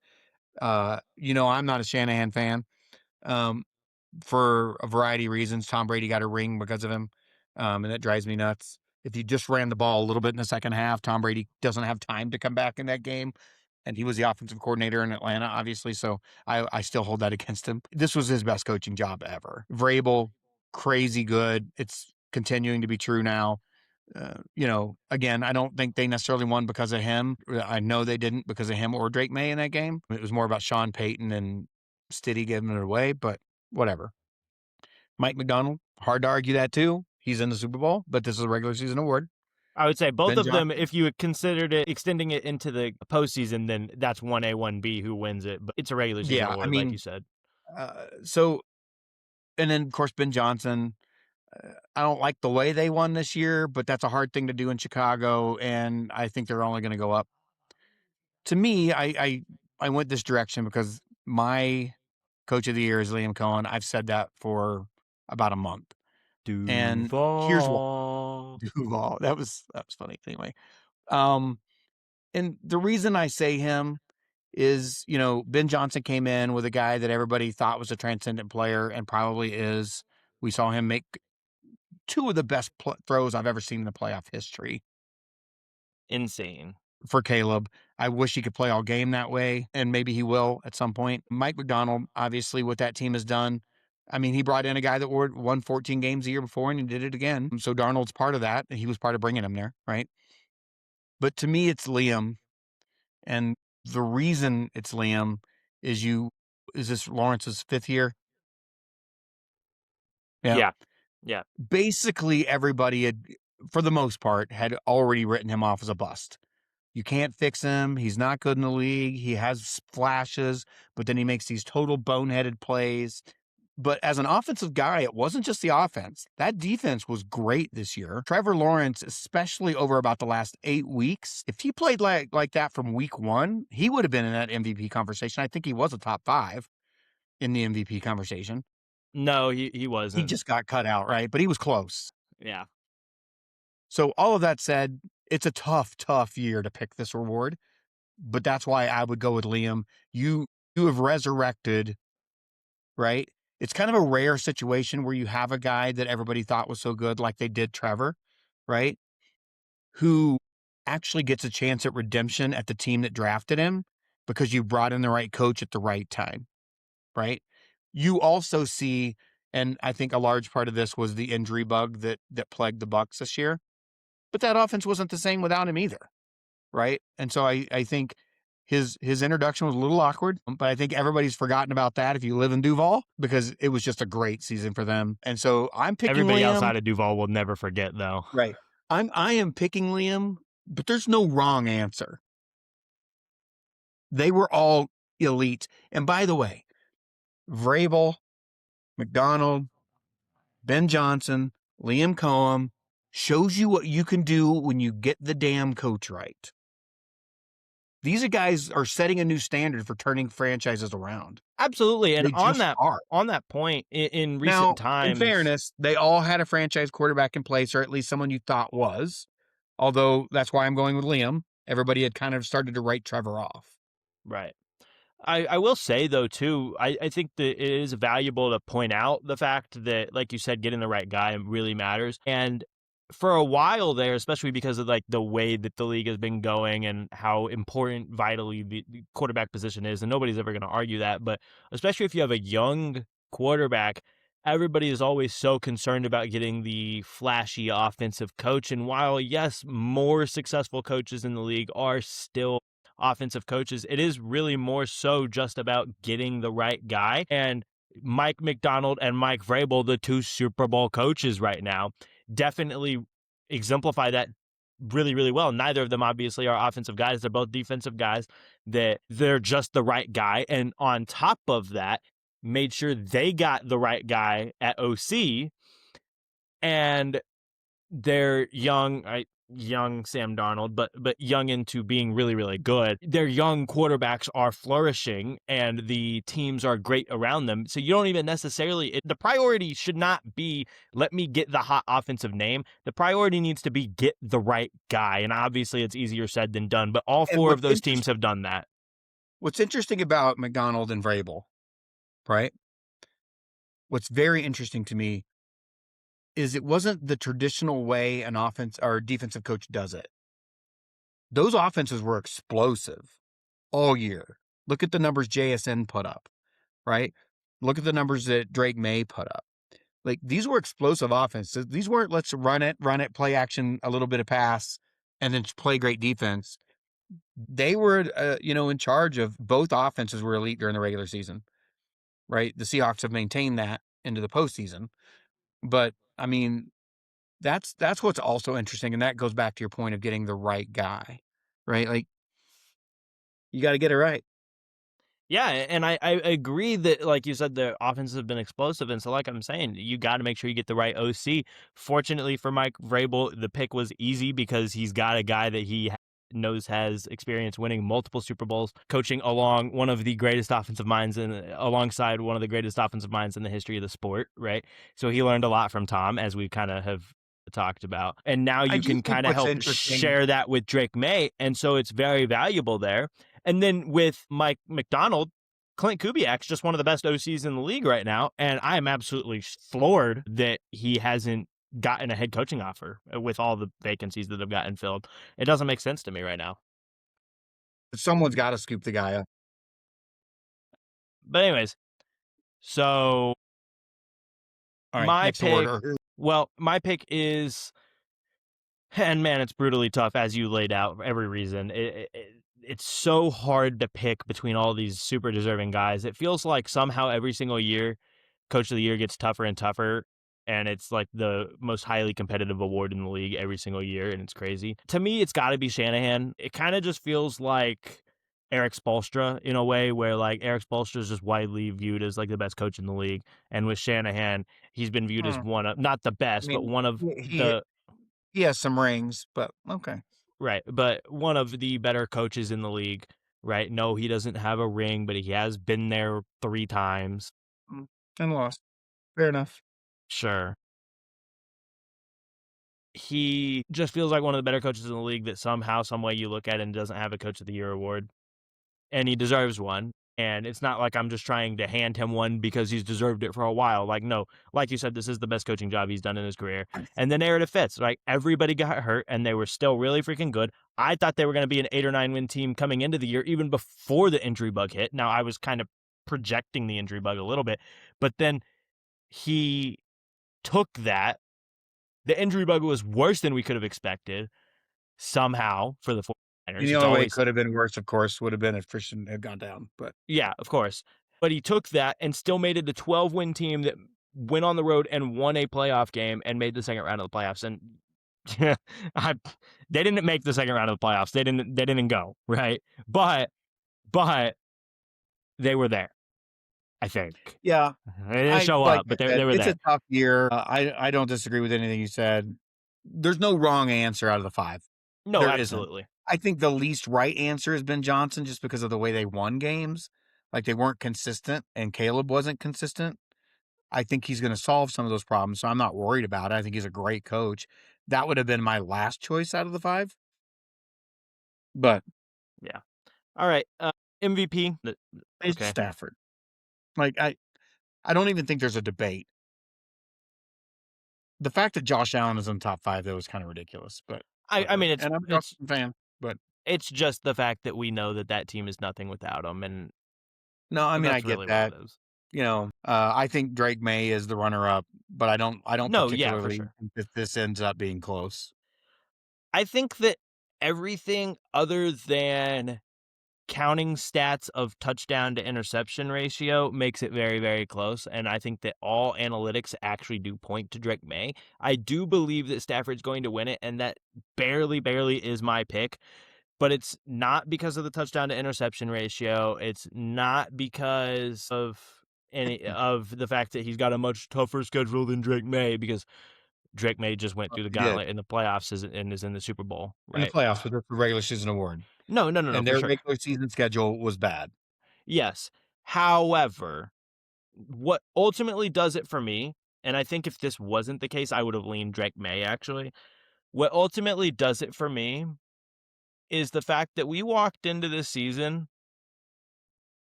S2: I'm not a Shanahan fan. Um, for a variety of reasons. Tom Brady got a ring because of him, and that drives me nuts. If he just ran the ball a little bit in the second half, Tom Brady doesn't have time to come back in that game. And he was the offensive coordinator in Atlanta, obviously. So I still hold that against him. This was his best coaching job ever. Vrabel, crazy good. It's continuing to be true now. Again, I don't think they necessarily won because of him. I know they didn't because of him or Drake May in that game. It was more about Sean Payton and Stiddy giving it away, but whatever. Mike McDonald, hard to argue that too. He's in the Super Bowl, but this is a regular season award.
S1: I would say both
S2: Ben
S1: of them,
S2: Johnson.
S1: if you had considered it extending it into the postseason, then that's 1A, 1B who wins it. But it's a regular season
S2: Yeah, I
S1: award, like you
S2: mean,
S1: said.
S2: so, and then of course Ben Johnson. I don't like the way they won this year, but that's a hard thing to do in Chicago, and I think they're only going to go up. To me, I went this direction because my coach of the year is Liam Cohen. I've said that for about a month, and here's why.
S1: Duval.
S2: Duval. That was funny. Anyway, um, and the reason I say him is, Ben Johnson came in with a guy that everybody thought was a transcendent player and probably is. We saw him make two of the best throws I've ever seen in the playoff history
S1: Insane.
S2: for Caleb. I wish he could play all game that way, and maybe he will at some point. Mike McDonald, obviously, what that team has done. I mean, he brought in a guy that won 14 games a year before, and he did it again. So Darnold's part of that. He was part of bringing him there, right? But to me, it's Liam. And the reason it's Liam is this Lawrence's fifth year? Yeah.
S1: Yeah. Yeah.
S2: Basically, everybody had, for the most part, had already written him off as a bust. You can't fix him. He's not good in the league. He has flashes, but then he makes these total boneheaded plays. But as an offensive guy, it wasn't just the offense. That defense was great this year. Trevor Lawrence, especially over about the last 8 weeks, if he played like that from week one, he would have been in that MVP conversation. I think he was a top 5 in the MVP conversation.
S1: No, he
S2: He
S1: wasn't.
S2: just got cut out, right? But he was close.
S1: Yeah.
S2: So all of that said, it's a tough, tough year to pick this reward. But that's why I would go with Liam. You have resurrected, right? It's kind of a rare situation where you have a guy that everybody thought was so good, like they did Trevor, right? Who actually gets a chance at redemption at the team that drafted him because you brought in the right coach at the right time, right? You also see, and I think a large part of this was the injury bug that plagued the Bucks this year, but that offense wasn't the same without him either, right? And so I think his introduction was a little awkward, but I think everybody's forgotten about that if you live in Duval, because it was just a great season for them. And so I'm picking
S1: Everybody
S2: Liam.
S1: outside of Duval will never forget, though.
S2: Right. I am picking Liam, but there's no wrong answer. They were all elite. And by the way, Vrabel, McDonald, Ben Johnson, Liam Cohen shows you what you can do when you get the damn coach right. These guys are setting a new standard for turning franchises around.
S1: Absolutely, and
S2: They just are.
S1: on that point, in
S2: Now,
S1: recent
S2: in
S1: times,
S2: fairness, they all had a franchise quarterback in place, or at least someone you thought was. Although that's why I'm going with Liam. Everybody had kind of started to write Trevor off.
S1: right. I will say, though, too, I think that it is valuable to point out the fact that, like you said, getting the right guy really matters. And for a while there, especially because of like the way that the league has been going and how important vitally the quarterback position is, and nobody's ever going to argue that, but especially if you have a young quarterback, everybody is always so concerned about getting the flashy offensive coach. And while, yes, more successful coaches in the league are still offensive coaches, it is really more so just about getting the right guy. And Mike McDonald and Mike Vrabel, the two Super Bowl coaches right now, definitely exemplify that really, really well. Neither of them obviously are offensive guys. They're both defensive guys. That they're just the right guy. And on top of that, made sure they got the right guy at OC. And they're young Sam Darnold, but young into being really, really good. Their young quarterbacks are flourishing and the teams are great around them. So you don't even necessarily, the priority should not be, let me get the hot offensive name. The priority needs to be get the right guy. And obviously it's easier said than done, but all
S2: And
S1: four of those teams have done that.
S2: what's interesting about McDonald and Vrabel, right? What's very interesting to me is it wasn't the traditional way an offense or defensive coach does it. Those offenses were explosive all year. Look at the numbers JSN put up, right? Look at the numbers that Drake May put up. Like, these were explosive offenses. These weren't let's run it, play action, a little bit of pass, and then play great defense. They were, in charge of both offenses were elite during the regular season, right? The Seahawks have maintained that into the postseason. But I mean, that's what's also interesting, and that goes back to your point of getting the right guy, right? Like, you got to get it right.
S1: Yeah, and I agree that, like you said, the offenses have been explosive. And so, like I'm saying, you got to make sure you get the right OC. Fortunately for Mike Vrabel, the pick was easy because he's got a guy that he knows has experience winning multiple Super Bowls, coaching alongside one of the greatest offensive minds in the history of the sport, right? So he learned a lot from Tom, as we kind of have talked about. And now
S2: I
S1: you
S2: do
S1: can
S2: think
S1: kind of
S2: what's
S1: help
S2: interesting,
S1: share that with Drake May. And so it's very valuable there. And then with Mike McDonald, Clint Kubiak's just one of the best OCs in the league right now. And I am absolutely floored that he hasn't gotten a head coaching offer with all the vacancies that have gotten filled. It doesn't make sense to me right now.
S2: someone's got to scoop the guy up.
S1: But anyways, so
S2: All right,
S1: my
S2: next
S1: pick,
S2: award.
S1: my pick is, and man, it's brutally tough, as you laid out for every reason. It's so hard to pick between all these super deserving guys. It feels like somehow every single year, Coach of the Year gets tougher and tougher, and it's like the most highly competitive award in the league every single year, and it's crazy. To me, it's got to be Shanahan. It kind of just feels like Eric Spoelstra in a way, where like Eric Spoelstra is just widely viewed as like the best coach in the league, and with Shanahan, he's been viewed as one of, not the
S2: I
S1: best, but
S2: mean,
S1: one of
S2: he
S1: the
S2: he has some rings, but okay.
S1: right, but one of the better coaches in the league, right? No, he doesn't have a ring, but he has been there 3 times.
S2: And lost. Fair enough.
S1: Sure. He just feels like one of the better coaches in the league that somehow, some way you look at it and doesn't have a Coach of the Year award, and he deserves one. And it's not like I'm just trying to hand him one because he's deserved it for a while. Like, no, like you said, this is the best coaching job he's done in his career. And the narrative fits. Like, everybody got hurt and they were still really freaking good. I thought they were going to be an 8 or 9 win team coming into the year, even before the injury bug hit. Now, I was kind of projecting the injury bug a little bit, but then he took that. The injury bug was worse than we could have expected somehow for the 49ers.
S2: The
S1: It's
S2: only way it
S1: always,
S2: could have been worse, of course, would have been if Tristan had gone down. But
S1: yeah, of course. But he took that and still made it a 12-win team that went on the road and won a playoff game and made the second round of the playoffs. And I, they didn't make the second round of the playoffs. They didn't go, right? But they were there, I think.
S2: yeah,
S1: They didn't show
S2: like
S1: up, but
S2: I said,
S1: they were
S2: it's
S1: there.
S2: a tough year. I don't disagree with anything you said. There's no wrong answer out of the 5.
S1: No,
S2: There isn't.
S1: absolutely.
S2: I think the least right answer has been Johnson, just because of the way they won games. Like, they weren't consistent, and Caleb wasn't consistent. I think he's going to solve some of those problems, so I'm not worried about it. I think he's a great coach. That would have been my last choice out of the 5. But
S1: Yeah. All right. MVP.
S2: it's
S1: Okay.
S2: Stafford. Like, I don't even think there's a debate. The fact that Josh Allen is in the top 5, though, is kind of ridiculous. But
S1: I mean,
S2: and I'm a Josh fan, but
S1: it's just the fact that we know that team is nothing without him, and
S2: no, I mean, I
S1: that's
S2: get
S1: really what
S2: that.
S1: it is.
S2: I think Drake May is the runner-up, but I don't
S1: No, yeah, for
S2: particularly
S1: sure.
S2: think that this ends up being close.
S1: I think that everything other than counting stats of touchdown to interception ratio makes it very, very close. And I think that all analytics actually do point to Drake May. I do believe that Stafford's going to win it, and that barely is my pick. But it's not because of the touchdown to interception ratio. It's not because of any of the fact that he's got a much tougher schedule than Drake May, because Drake May just went through the
S2: He did
S1: gauntlet in the playoffs and is in the Super Bowl,
S2: in the
S1: right?
S2: playoffs, but that's the regular season award,
S1: No,
S2: and
S1: for
S2: their
S1: sure.
S2: regular season schedule was bad.
S1: Yes. However, what ultimately does it for me, and I think if this wasn't the case, I would have leaned Drake May actually. What ultimately does it for me is the fact that we walked into this season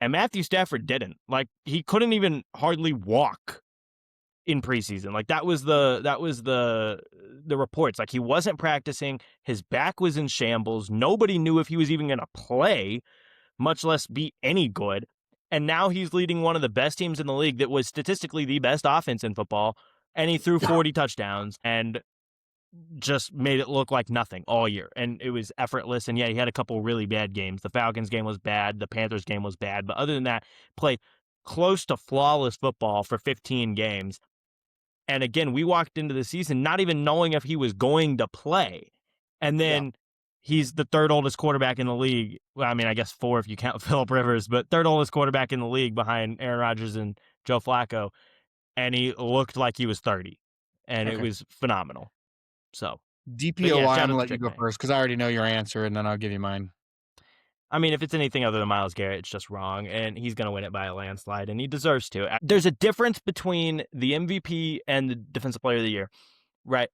S1: and Matthew Stafford didn't. Like, he couldn't even hardly walk in preseason. Like, that was the reports. Like, he wasn't practicing. His back was in shambles. Nobody knew if he was even going to play, much less be any good. And now he's leading one of the best teams in the league that was statistically the best offense in football. And he threw 40 touchdowns and just made it look like nothing all year. And it was effortless. And yeah, he had a couple really bad games. The Falcons game was bad. The Panthers game was bad. But other than that, played close to flawless football for 15 games. And again, we walked into the season not even knowing if he was going to play. And then he's the third oldest quarterback in the league. Well, I mean, I guess 4 if you count Phillip Rivers, but third oldest quarterback in the league behind Aaron Rodgers and Joe Flacco. And he looked like he was 30. And it
S2: Okay.
S1: was phenomenal. So, but
S2: DPOY,
S1: yeah,
S2: I'm
S1: shout
S2: gonna
S1: out to
S2: let you
S1: Drake
S2: go
S1: May.
S2: first because I already know your answer, and then I'll give you mine.
S1: I mean, if it's anything other than Myles Garrett, it's just wrong, and he's going to win it by a landslide, and he deserves to. There's a difference between the MVP and the Defensive Player of the Year, right?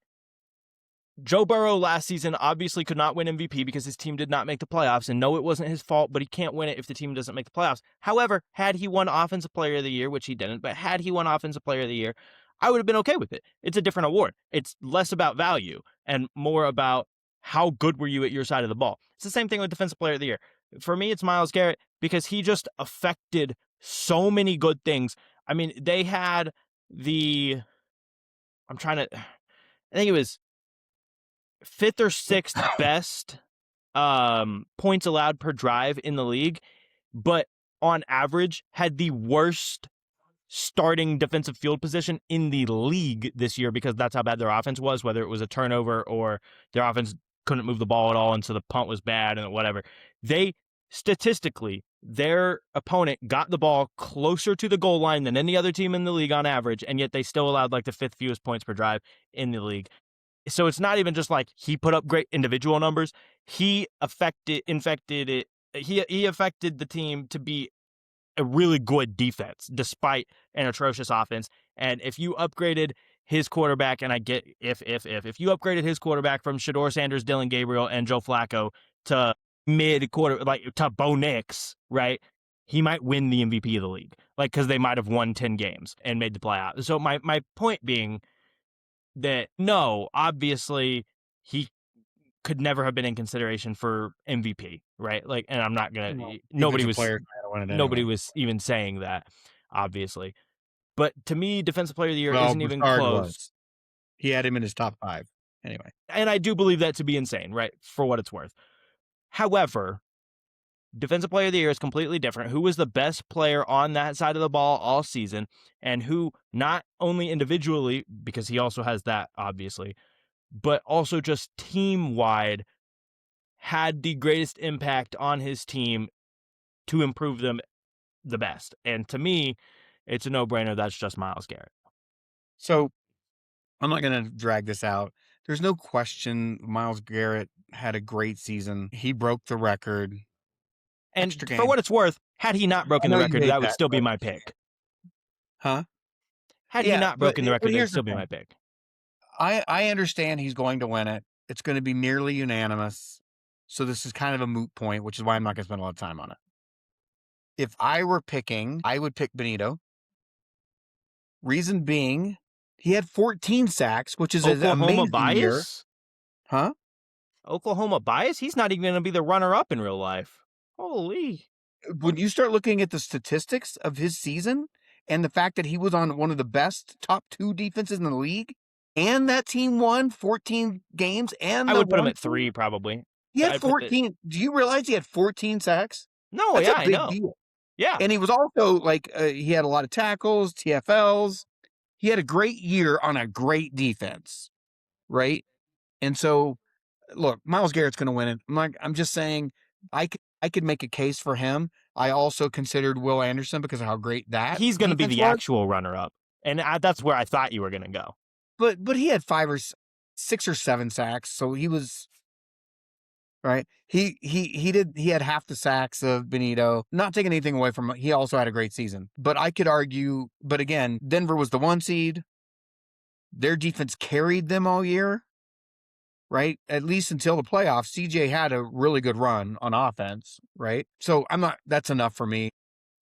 S1: Joe Burrow last season obviously could not win MVP because his team did not make the playoffs. And no, it wasn't his fault, but he can't win it if the team doesn't make the playoffs. However, had he won Offensive Player of the Year, which he didn't, but had he won Offensive Player of the Year, I would have been okay with it. It's a different award. It's less about value and more about how good were you at your side of the ball. It's the same thing with Defensive Player of the Year. For me, it's Myles Garrett because he just affected so many good things. I mean, they had I think it was 5th or 6th best points allowed per drive in the league, but on average had the worst starting defensive field position in the league this year because that's how bad their offense was, whether it was a turnover or their offense couldn't move the ball at all, and so the punt was bad and whatever. They statistically, their opponent got the ball closer to the goal line than any other team in the league on average, and yet they still allowed like the 5th fewest points per drive in the league. So it's not even just like he put up great individual numbers. He affected it. He affected the team to be a really good defense despite an atrocious offense. And if you upgraded his quarterback, and I get if you upgraded his quarterback from Shedeur Sanders, Dylan Gabriel, and Joe Flacco to mid quarter, like to Bo Nix, right? he might win the MVP of the league, like because they might have won 10 games and made the playoffs. So my point being that no, obviously he could never have been in consideration for MVP, right? Like, and I'm not gonna.
S2: Well,
S1: Nobody
S2: defensive
S1: was
S2: player to win it
S1: nobody
S2: anyway.
S1: was even saying that, obviously. But to me, Defensive Player of the Year
S2: Well,
S1: isn't even
S2: Broussard
S1: close.
S2: was. He had him in his top 5. Anyway.
S1: And I do believe that to be insane, right? For what it's worth. However, Defensive Player of the Year is completely different. Who was the best player on that side of the ball all season, and who not only individually, because he also has that, obviously, but also just team wide had the greatest impact on his team to improve them the best. And to me, it's a no-brainer. That's just Myles Garrett.
S2: So I'm not going to drag this out. There's no question Myles Garrett had a great season. He broke the record. Extra
S1: And for
S2: game.
S1: what it's worth, had he not
S2: I
S1: broken the
S2: know you
S1: record,
S2: hate
S1: that would
S2: that,
S1: still be
S2: but
S1: my pick.
S2: huh?
S1: Had he
S2: Yeah,
S1: not broken the
S2: but
S1: record, that'd
S2: here's the
S1: still be
S2: thing.
S1: my pick.
S2: I understand he's going to win it. It's going to be nearly unanimous. So this is kind of a moot point, which is why I'm not going to spend a lot of time on it. If I were picking, I would pick Benito. Reason being, he had 14 sacks, which is an
S1: Oklahoma
S2: amazing year.
S1: bias?
S2: Huh?
S1: Oklahoma bias? He's not even going to be the runner-up in real life. Holy.
S2: When you start looking at the statistics of his season and the fact that he was on one of the best top 2 defenses in the league, and that team won 14 games and
S1: I
S2: the
S1: would put him
S2: 1
S1: at 3, probably.
S2: He had
S1: I'd put
S2: 14. Do you realize he had 14 sacks?
S1: No,
S2: That's
S1: yeah,
S2: a
S1: I
S2: big
S1: know.
S2: deal.
S1: Yeah.
S2: And he was also like, he had a lot of tackles, TFLs. He had a great year on a great defense, right? And so, look, Myles Garrett's going to win it. I'm just saying, I could make a case for him. I also considered Will Anderson because of how great that
S1: He's going to be
S2: defense
S1: the
S2: was.
S1: actual runner-up. And that's where I thought you were going to go.
S2: But he had 6 or 7 sacks, so he was right. He had half the sacks of Benito. Not taking anything away from him, he also had a great season. But I could argue, but again, Denver was the 1 seed. Their defense carried them all year, right? At least until the playoffs. CJ had a really good run on offense, right? So that's enough for me.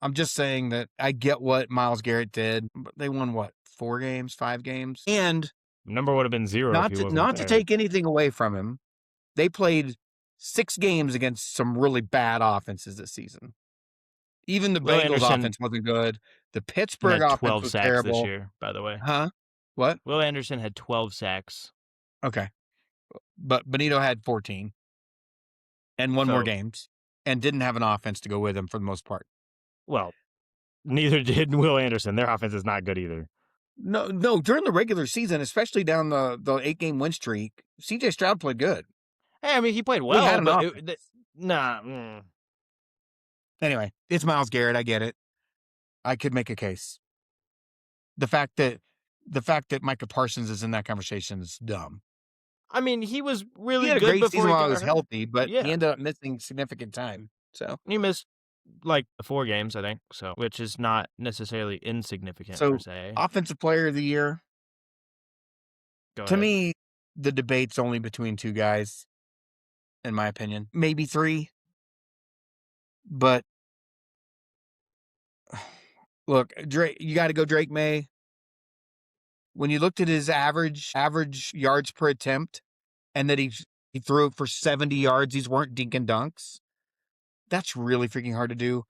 S2: I'm just saying that I get what Myles Garrett did. But they won what, 4 games, 5 games? And
S1: Number would have been 0 if he wasn't
S2: not
S1: there.
S2: to take anything away from him, they played 6 games against some really bad offenses this season. Even the
S1: Will
S2: Bengals
S1: Anderson
S2: offense wasn't good. The Pittsburgh
S1: had
S2: offense
S1: 12
S2: was
S1: sacks this
S2: terrible.
S1: year, by the way.
S2: Huh? What?
S1: Will Anderson had 12 sacks.
S2: Okay. But Benito had 14 and won more games and didn't have an offense to go with him for the most part.
S1: Well, neither did Will Anderson. Their offense is not good either.
S2: No, during the regular season, especially down the 8-game win streak, CJ Stroud played good.
S1: Hey, I mean, he played
S2: He had
S1: well,
S2: an
S1: but
S2: offense.
S1: nah.
S2: Anyway, it's Myles Garrett. I get it. I could make a case. The fact that Micah Parsons is in that conversation is dumb.
S1: I mean, he was
S2: He
S1: really
S2: had a
S1: good
S2: great
S1: before
S2: season
S1: he
S2: while he
S1: got
S2: was
S1: hurt.
S2: healthy, but he
S1: Yeah,
S2: ended up missing significant time. So
S1: he missed like 4 games, I think. So, which is not necessarily insignificant per se.
S2: offensive player of the year.
S1: Go
S2: To
S1: ahead.
S2: me, the debate's only between 2 guys, in my opinion. Maybe 3. But look, Drake, you got to go Drake May. When you looked at his average yards per attempt, and that he threw it for 70 yards, these weren't dink and dunks. That's really freaking hard to do.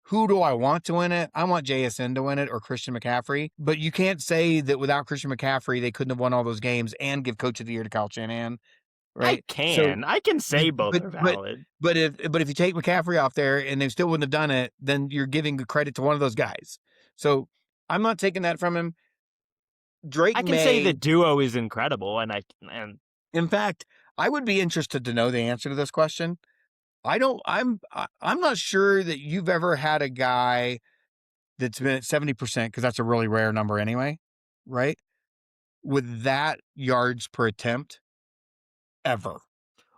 S2: Who do I want to win it? I want JSN to win it or Christian McCaffrey. But you can't say that without Christian McCaffrey, they couldn't have won all those games and give Coach of the Year to Kyle Shanahan, right?
S1: I can say both are valid.
S2: But if you take McCaffrey off there and they still wouldn't have done it, then you're giving the credit to one of those guys. So I'm not taking that from him. Drake
S1: I can
S2: May,
S1: say the duo is incredible, and
S2: in fact, I would be interested to know the answer to this question. I'm not sure that you've ever had a guy that's been at 70%, because that's a really rare number anyway, right? With that yards per attempt ever.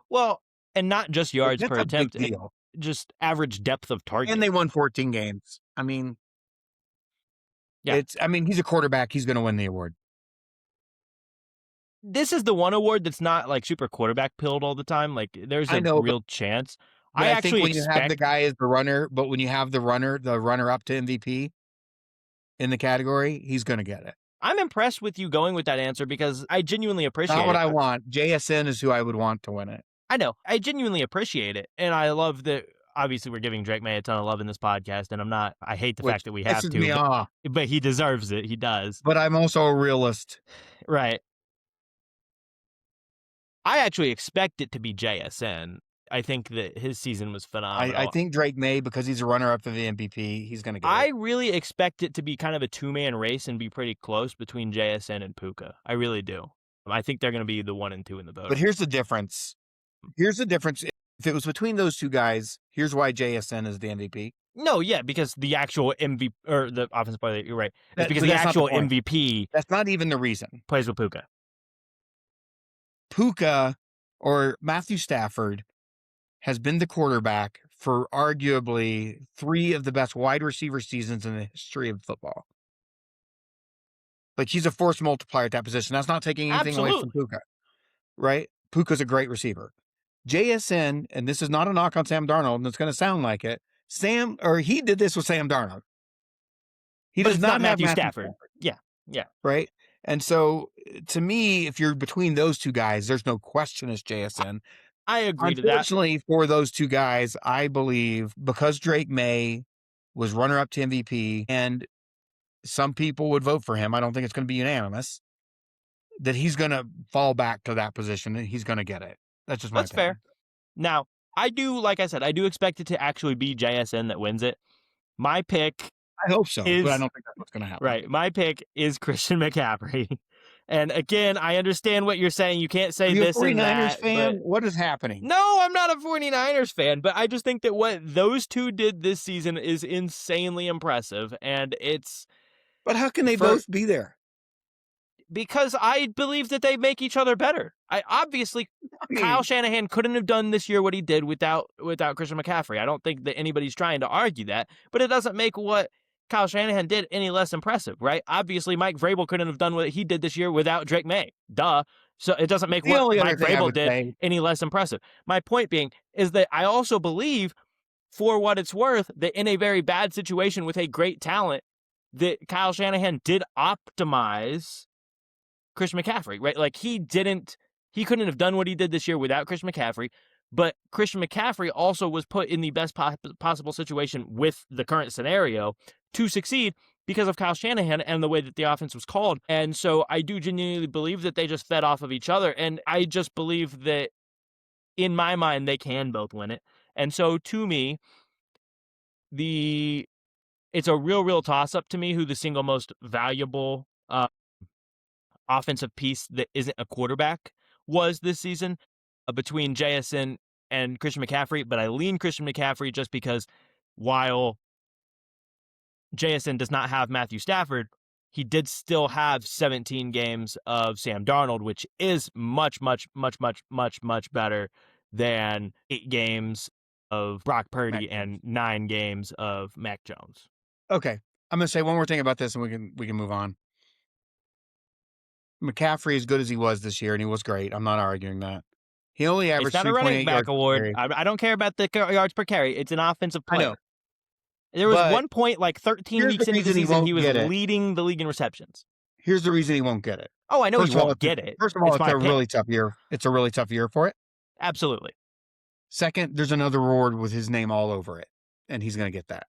S1: well, and not just yards
S2: That's
S1: per
S2: a big
S1: attempt,
S2: deal.
S1: just average depth of target.
S2: And they won 14 games. I mean,
S1: Yeah.
S2: he's a quarterback. He's going to win the award.
S1: This is the one award that's not like super quarterback pilled all the time. Like there's a real chance.
S2: But
S1: I
S2: I think
S1: actually
S2: when you have the
S1: expect
S2: guy as the runner, but when you have the runner up to MVP in the category, he's going to get it.
S1: I'm impressed with you going with that answer because I genuinely
S2: Not
S1: appreciate
S2: what
S1: it.
S2: I want. JSN is who I would want to win it.
S1: I know. I genuinely appreciate it. And I love that obviously we're giving Drake May a ton of love in this podcast, and I hate the
S2: Which
S1: fact that we have
S2: pisses
S1: to,
S2: me off.
S1: but he deserves it. He does.
S2: But I'm also a realist.
S1: Right. I actually expect it to be JSN. I think that his season was
S2: I
S1: phenomenal.
S2: think Drake May, because he's a runner up to the MVP, he's going to get
S1: I
S2: it.
S1: really expect it to be kind of a two-man race and be pretty close between JSN and Puka. I really do. I think they're going to be the 1 and 2 in the voting.
S2: But here's the difference. Here's the difference. If it was between those two guys, here's why JSN is the MVP.
S1: No, yeah, because the actual MVP or the offensive player, you're right. It's because
S2: But
S1: the
S2: that's not the
S1: actual
S2: point.
S1: MVP
S2: That's not even the reason.
S1: plays with Puka.
S2: Puka or Matthew Stafford has been the quarterback for arguably 3 of the best wide receiver seasons in the history of football. Like, he's a force multiplier at that position. That's not taking anything away from Puka, right? Puka's a great receiver. JSN, and this is not a knock on Sam Darnold, and it's going to sound like it. He did this with Sam Darnold. He
S1: But
S2: does
S1: it's
S2: not
S1: not
S2: have
S1: Matthew
S2: Matthew
S1: Stafford. Yeah. Yeah.
S2: right? And so, to me, if you're between those two guys, there's no question it's JSN.
S1: I agree to that.
S2: Unfortunately for those two guys, I believe because Drake May was runner-up to MVP, and some people would vote for him, I don't think it's going to be unanimous, that he's going to fall back to that position and he's going to get it. That's just my
S1: That's
S2: opinion.
S1: fair. Now, like I said, I do expect it to actually be JSN that wins it. My pick
S2: I hope so,
S1: is,
S2: but I don't think that's what's going to happen.
S1: right, my pick is Christian McCaffrey. And again, I understand what you're saying. You can't say this and that.
S2: Fan?
S1: But
S2: What is happening?
S1: no, I'm not a 49ers fan, but I just think that what those two did this season is insanely impressive. And it's
S2: But how can they both be there?
S1: because I believe that they make each other better. Kyle Shanahan couldn't have done this year what he did without Christian McCaffrey. I don't think that anybody's trying to argue that, but it doesn't make what Kyle Shanahan did any less impressive, right? Obviously, Mike Vrabel couldn't have done what he did this year without Drake May. Duh. So it doesn't make what Mike Vrabel did any less impressive. My point being is that I also believe, for what it's worth, that in a very bad situation with a great talent, that Kyle Shanahan did optimize Christian McCaffrey, right? Like he couldn't have done what he did this year without Christian McCaffrey, but Christian McCaffrey also was put in the best possible situation with the current scenario to succeed because of Kyle Shanahan and the way that the offense was called. And so I do genuinely believe that they just fed off of each other. And I just believe that in my mind, they can both win it. And so to me, it's a real toss-up to me who the single most valuable offensive piece that isn't a quarterback was this season between JSN and Christian McCaffrey, but I lean Christian McCaffrey just because while JSN does not have Matthew Stafford, he did still have 17 games of Sam Darnold, which is much better than 8 games of Brock Purdy and 9 games of Mac Jones.
S2: Okay. I'm going to say one more thing about this and we can move on. McCaffrey, as good as he was this year, and he was great. I'm not arguing that. He only averaged 3.8 yards. It's not a running back award.
S1: I don't care about the yards per carry. It's an offensive player.
S2: I know.
S1: There was one point, like 13 weeks into the season, he was leading the league in receptions.
S2: Here's the reason he won't get it.
S1: Oh, I know he won't get it.
S2: First of all, it's a really tough year. It's a really tough year for it.
S1: Absolutely.
S2: Second, there's another award with his name all over it, and he's going to get that.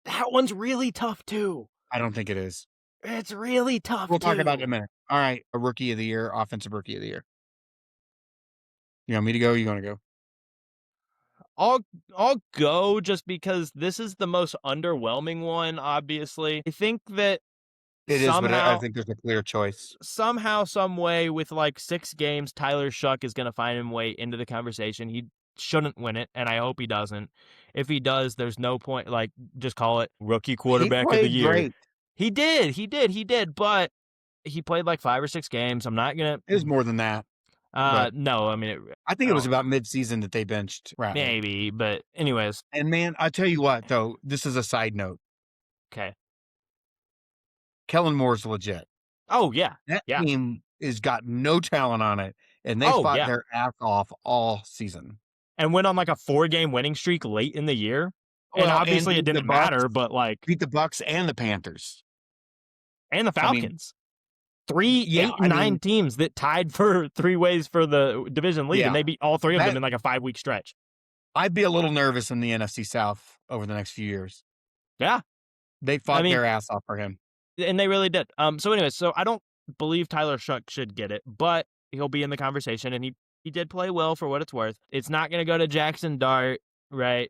S1: That one's really tough, too.
S2: I don't think it is.
S1: It's really tough,
S2: We'll talk about it in a minute. All right, a Rookie of the Year, Offensive Rookie of the Year. You want me to go or you want to go?
S1: I'll go just because this is the most underwhelming one, obviously. I think that
S2: it is, but I think there's a clear choice.
S1: Somehow, some way, with like 6 games, Tyler Shuck is going to find his way into the conversation. He shouldn't win it, and I hope he doesn't. If he does, there's no point. Like, just call it Rookie Quarterback of the Year.
S2: Great.
S1: He did, but he played like 5 or 6 games. I'm not going to...
S2: It was more than that.
S1: No, I mean...
S2: I think it was about mid-season that they benched Rattler.
S1: Maybe, but anyways.
S2: And man, I'll tell you what, though, this is a side note.
S1: Okay.
S2: Kellen Moore's legit.
S1: Oh, yeah.
S2: That team has got no talent on it, and they fought their ass off all season.
S1: and went on like a 4-game winning streak late in the year. And
S2: Well, and
S1: obviously it didn't matter, but like,
S2: beat the Bucks and the Panthers.
S1: and the
S2: I mean,
S1: Falcons. 3,
S2: yeah,
S1: 8, and 9 teams that tied for 3 ways for the division lead, and
S2: yeah,
S1: they beat all 3 of them
S2: that
S1: in like a 5-week stretch.
S2: I'd be a little nervous in the NFC South over the next few years.
S1: Yeah.
S2: They
S1: I
S2: fought
S1: mean,
S2: their ass off for him.
S1: and they really did. So anyways, so I don't believe Tyler Shuck should get it, but he'll be in the conversation, and he did play well for what it's worth. It's not going to go to Jackson Dart, right?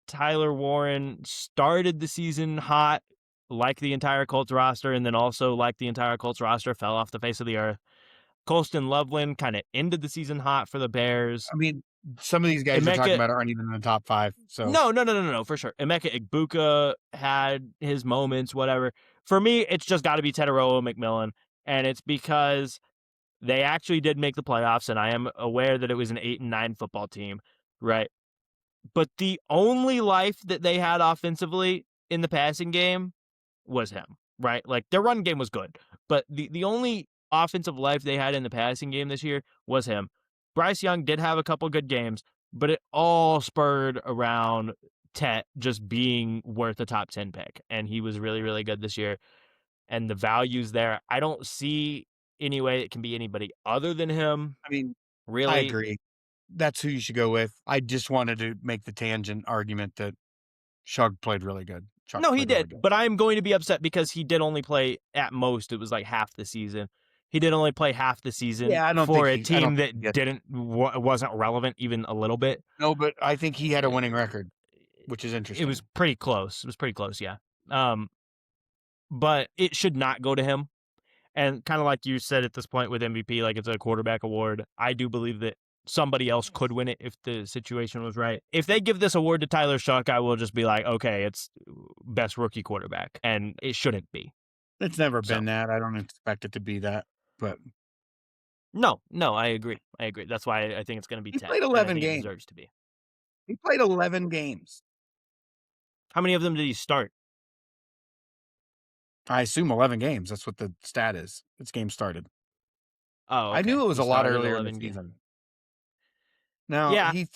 S1: Tyler Warren started the season hot, like the entire Colts roster, and then also like the entire Colts roster fell off the face of the earth. Colston Loveland kind of ended the season hot for the Bears.
S2: I mean, some of these guys you're talking
S1: Emeka,
S2: about aren't even in the top 5. So
S1: no, for sure. Emeka Egbuka had his moments, whatever. For me, it's just got to be Tedorowo McMillan, and it's because they actually did make the playoffs, and I am aware that it was an 8-9 football team, right? But the only life that they had offensively in the passing game was him, right? Like, their run game was good, but the only offensive life they had in the passing game this year was him. Bryce Young did have a couple good games, but it all spurred around Tet just being worth a top 10 pick. And he was really, really good this year. And the value's there. I don't see any way it can be anybody other than him,
S2: I mean, I
S1: really.
S2: agree. That's who you should go with. I just wanted to make the tangent argument that Shug played really good. Chuck
S1: No, he
S2: played really
S1: did,
S2: good.
S1: but I'm going to be upset because he did only play, at most, it was like half the season. He did only play half the season
S2: Yeah,
S1: for a
S2: I don't
S1: team
S2: think
S1: that wasn't relevant even a little bit.
S2: No, but I think he had a winning record, which is
S1: It was
S2: interesting.
S1: pretty close. It was pretty close, yeah. But it should not go to him. And kind of like you said at this point with MVP, like, it's a quarterback award. I do believe that somebody else could win it if the situation was right. If they give this award to Tyler Shuck, I will just be like, okay, it's best rookie quarterback, and it shouldn't be.
S2: It's never
S1: So
S2: been that. I don't expect it to be that, but
S1: no, I agree. That's why I think it's going to be
S2: he
S1: 10,
S2: played
S1: and I
S2: 11
S1: think it
S2: games.
S1: deserves to be.
S2: He played 11 games.
S1: How many of them did he start?
S2: I assume 11 games. That's what the stat is. It's game started.
S1: Oh,
S2: I
S1: okay.
S2: knew it was
S1: He
S2: a lot
S1: started
S2: earlier in the
S1: 11 games.
S2: season. Now,
S1: Yeah,
S2: he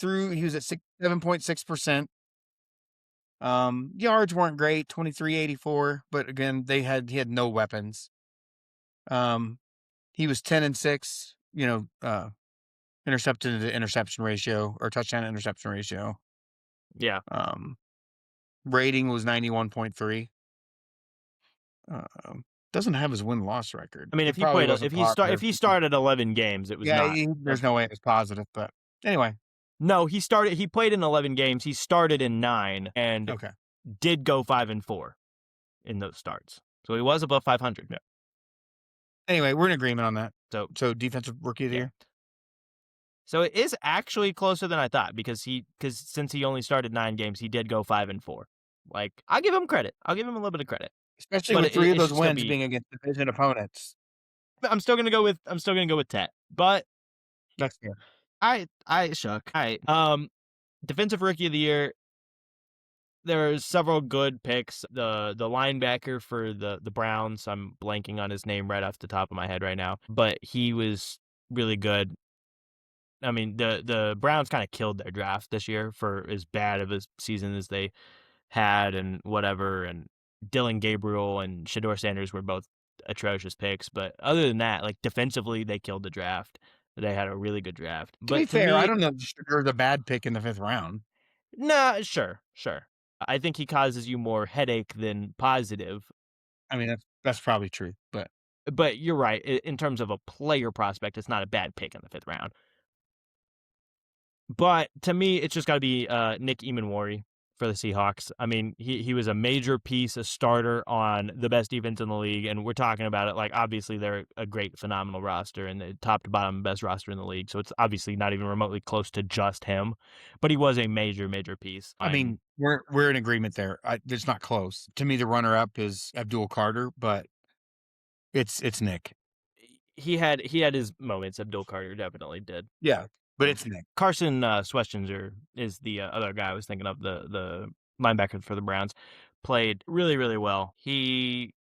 S2: was at 7.6%. Yards weren't great, 2384, but again, he had no weapons. He was 10-6, intercepted to interception ratio or touchdown to interception ratio.
S1: yeah.
S2: Rating was 91.3. Doesn't have his win-loss record.
S1: I mean,
S2: It probably wasn't
S1: if
S2: positive.
S1: he started 11 games, it was
S2: Yeah,
S1: not.
S2: there's no way it was positive, but anyway.
S1: No, he played in 11 games. He started in 9 and
S2: Okay.
S1: did go 5-4 in those starts. So he was above 500.
S2: Yeah. Anyway, we're in agreement on that.
S1: So
S2: defensive rookie of the year.
S1: So it is actually closer than I thought because since he only started 9 games, he did go 5-4. Like, I'll give him credit. I'll give him a little bit of credit.
S2: Especially
S1: But
S2: with 3 of those
S1: it's just gonna
S2: wins being against division opponents.
S1: I'm still gonna go with Tet. But
S2: That's fair.
S1: Shuck. Defensive rookie of the year. There's several good picks. The linebacker for the Browns, I'm blanking on his name right off the top of my head right now, but he was really good. I mean, the Browns kind of killed their draft this year for as bad of a season as they had and whatever. And Dylan Gabriel and Shedeur Sanders were both atrocious picks. But other than that, like, defensively, they killed the draft. They had a really good draft.
S2: To be
S1: But to
S2: fair, I
S1: me,
S2: don't know if Shedeur a bad pick in the 5th round.
S1: nah, sure. I think he causes you more headache than positive.
S2: I mean, that's probably true,
S1: But you're right. In terms of a player prospect, it's not a bad pick in the 5th round. But to me, it's just got to be Nick Emanwari for the Seahawks. I mean, he was a major piece, a starter on the best defense in the league, and we're talking about it like, obviously they're a great, phenomenal roster and the top to bottom best roster in the league. So it's obviously not even remotely close to just him, but he was a major, major piece.
S2: I mean, we're in agreement there. It's not close. To me, the runner-up is Abdul Carter, but it's Nick.
S1: He had his moments. Abdul Carter definitely did.
S2: Yeah, but it's Nick.
S1: Carson Schwetzinger is the other guy I was thinking of, the linebacker for the Browns. Played really, really well. He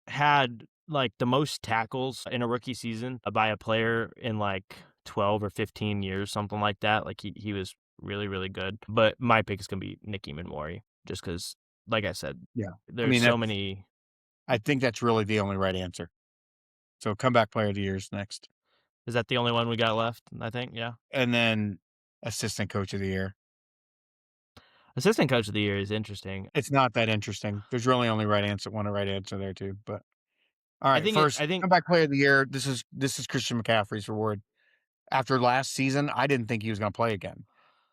S1: had like the most tackles in a rookie season by a player in like 12 or 15 years, something like that. Like he was really, really good. But my pick is going to be Nicky Minmori just because, like I said,
S2: Yeah. I
S1: there's
S2: mean,
S1: so many.
S2: I think that's really the only right answer. So comeback player of the year is next.
S1: Is that the only one we got left? I think, yeah.
S2: And then assistant coach of the year.
S1: Assistant coach of the year is interesting.
S2: It's not that interesting. There's really only one right answer there too. But all right, first
S1: I think
S2: comeback player of the year. This is Christian McCaffrey's reward. After last season, I didn't think he was going to play again.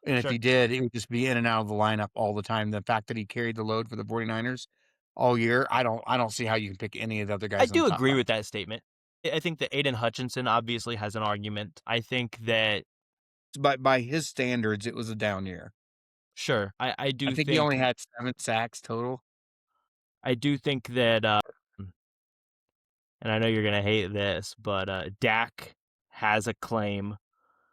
S2: And if
S1: sure.
S2: he did, he would just be in and out of the lineup all the time. The fact that he carried the load for the 49ers all year, I don't see how you can pick any of the other
S1: I
S2: guys in
S1: do
S2: the top
S1: agree
S2: 5.
S1: with that statement. I think that Aiden Hutchinson obviously has an argument. I think that
S2: By his standards, it was a down year.
S1: sure. I
S2: I
S1: do
S2: think he
S1: think
S2: only had 7 sacks total.
S1: that and I know you're gonna hate this, but Dak has a claim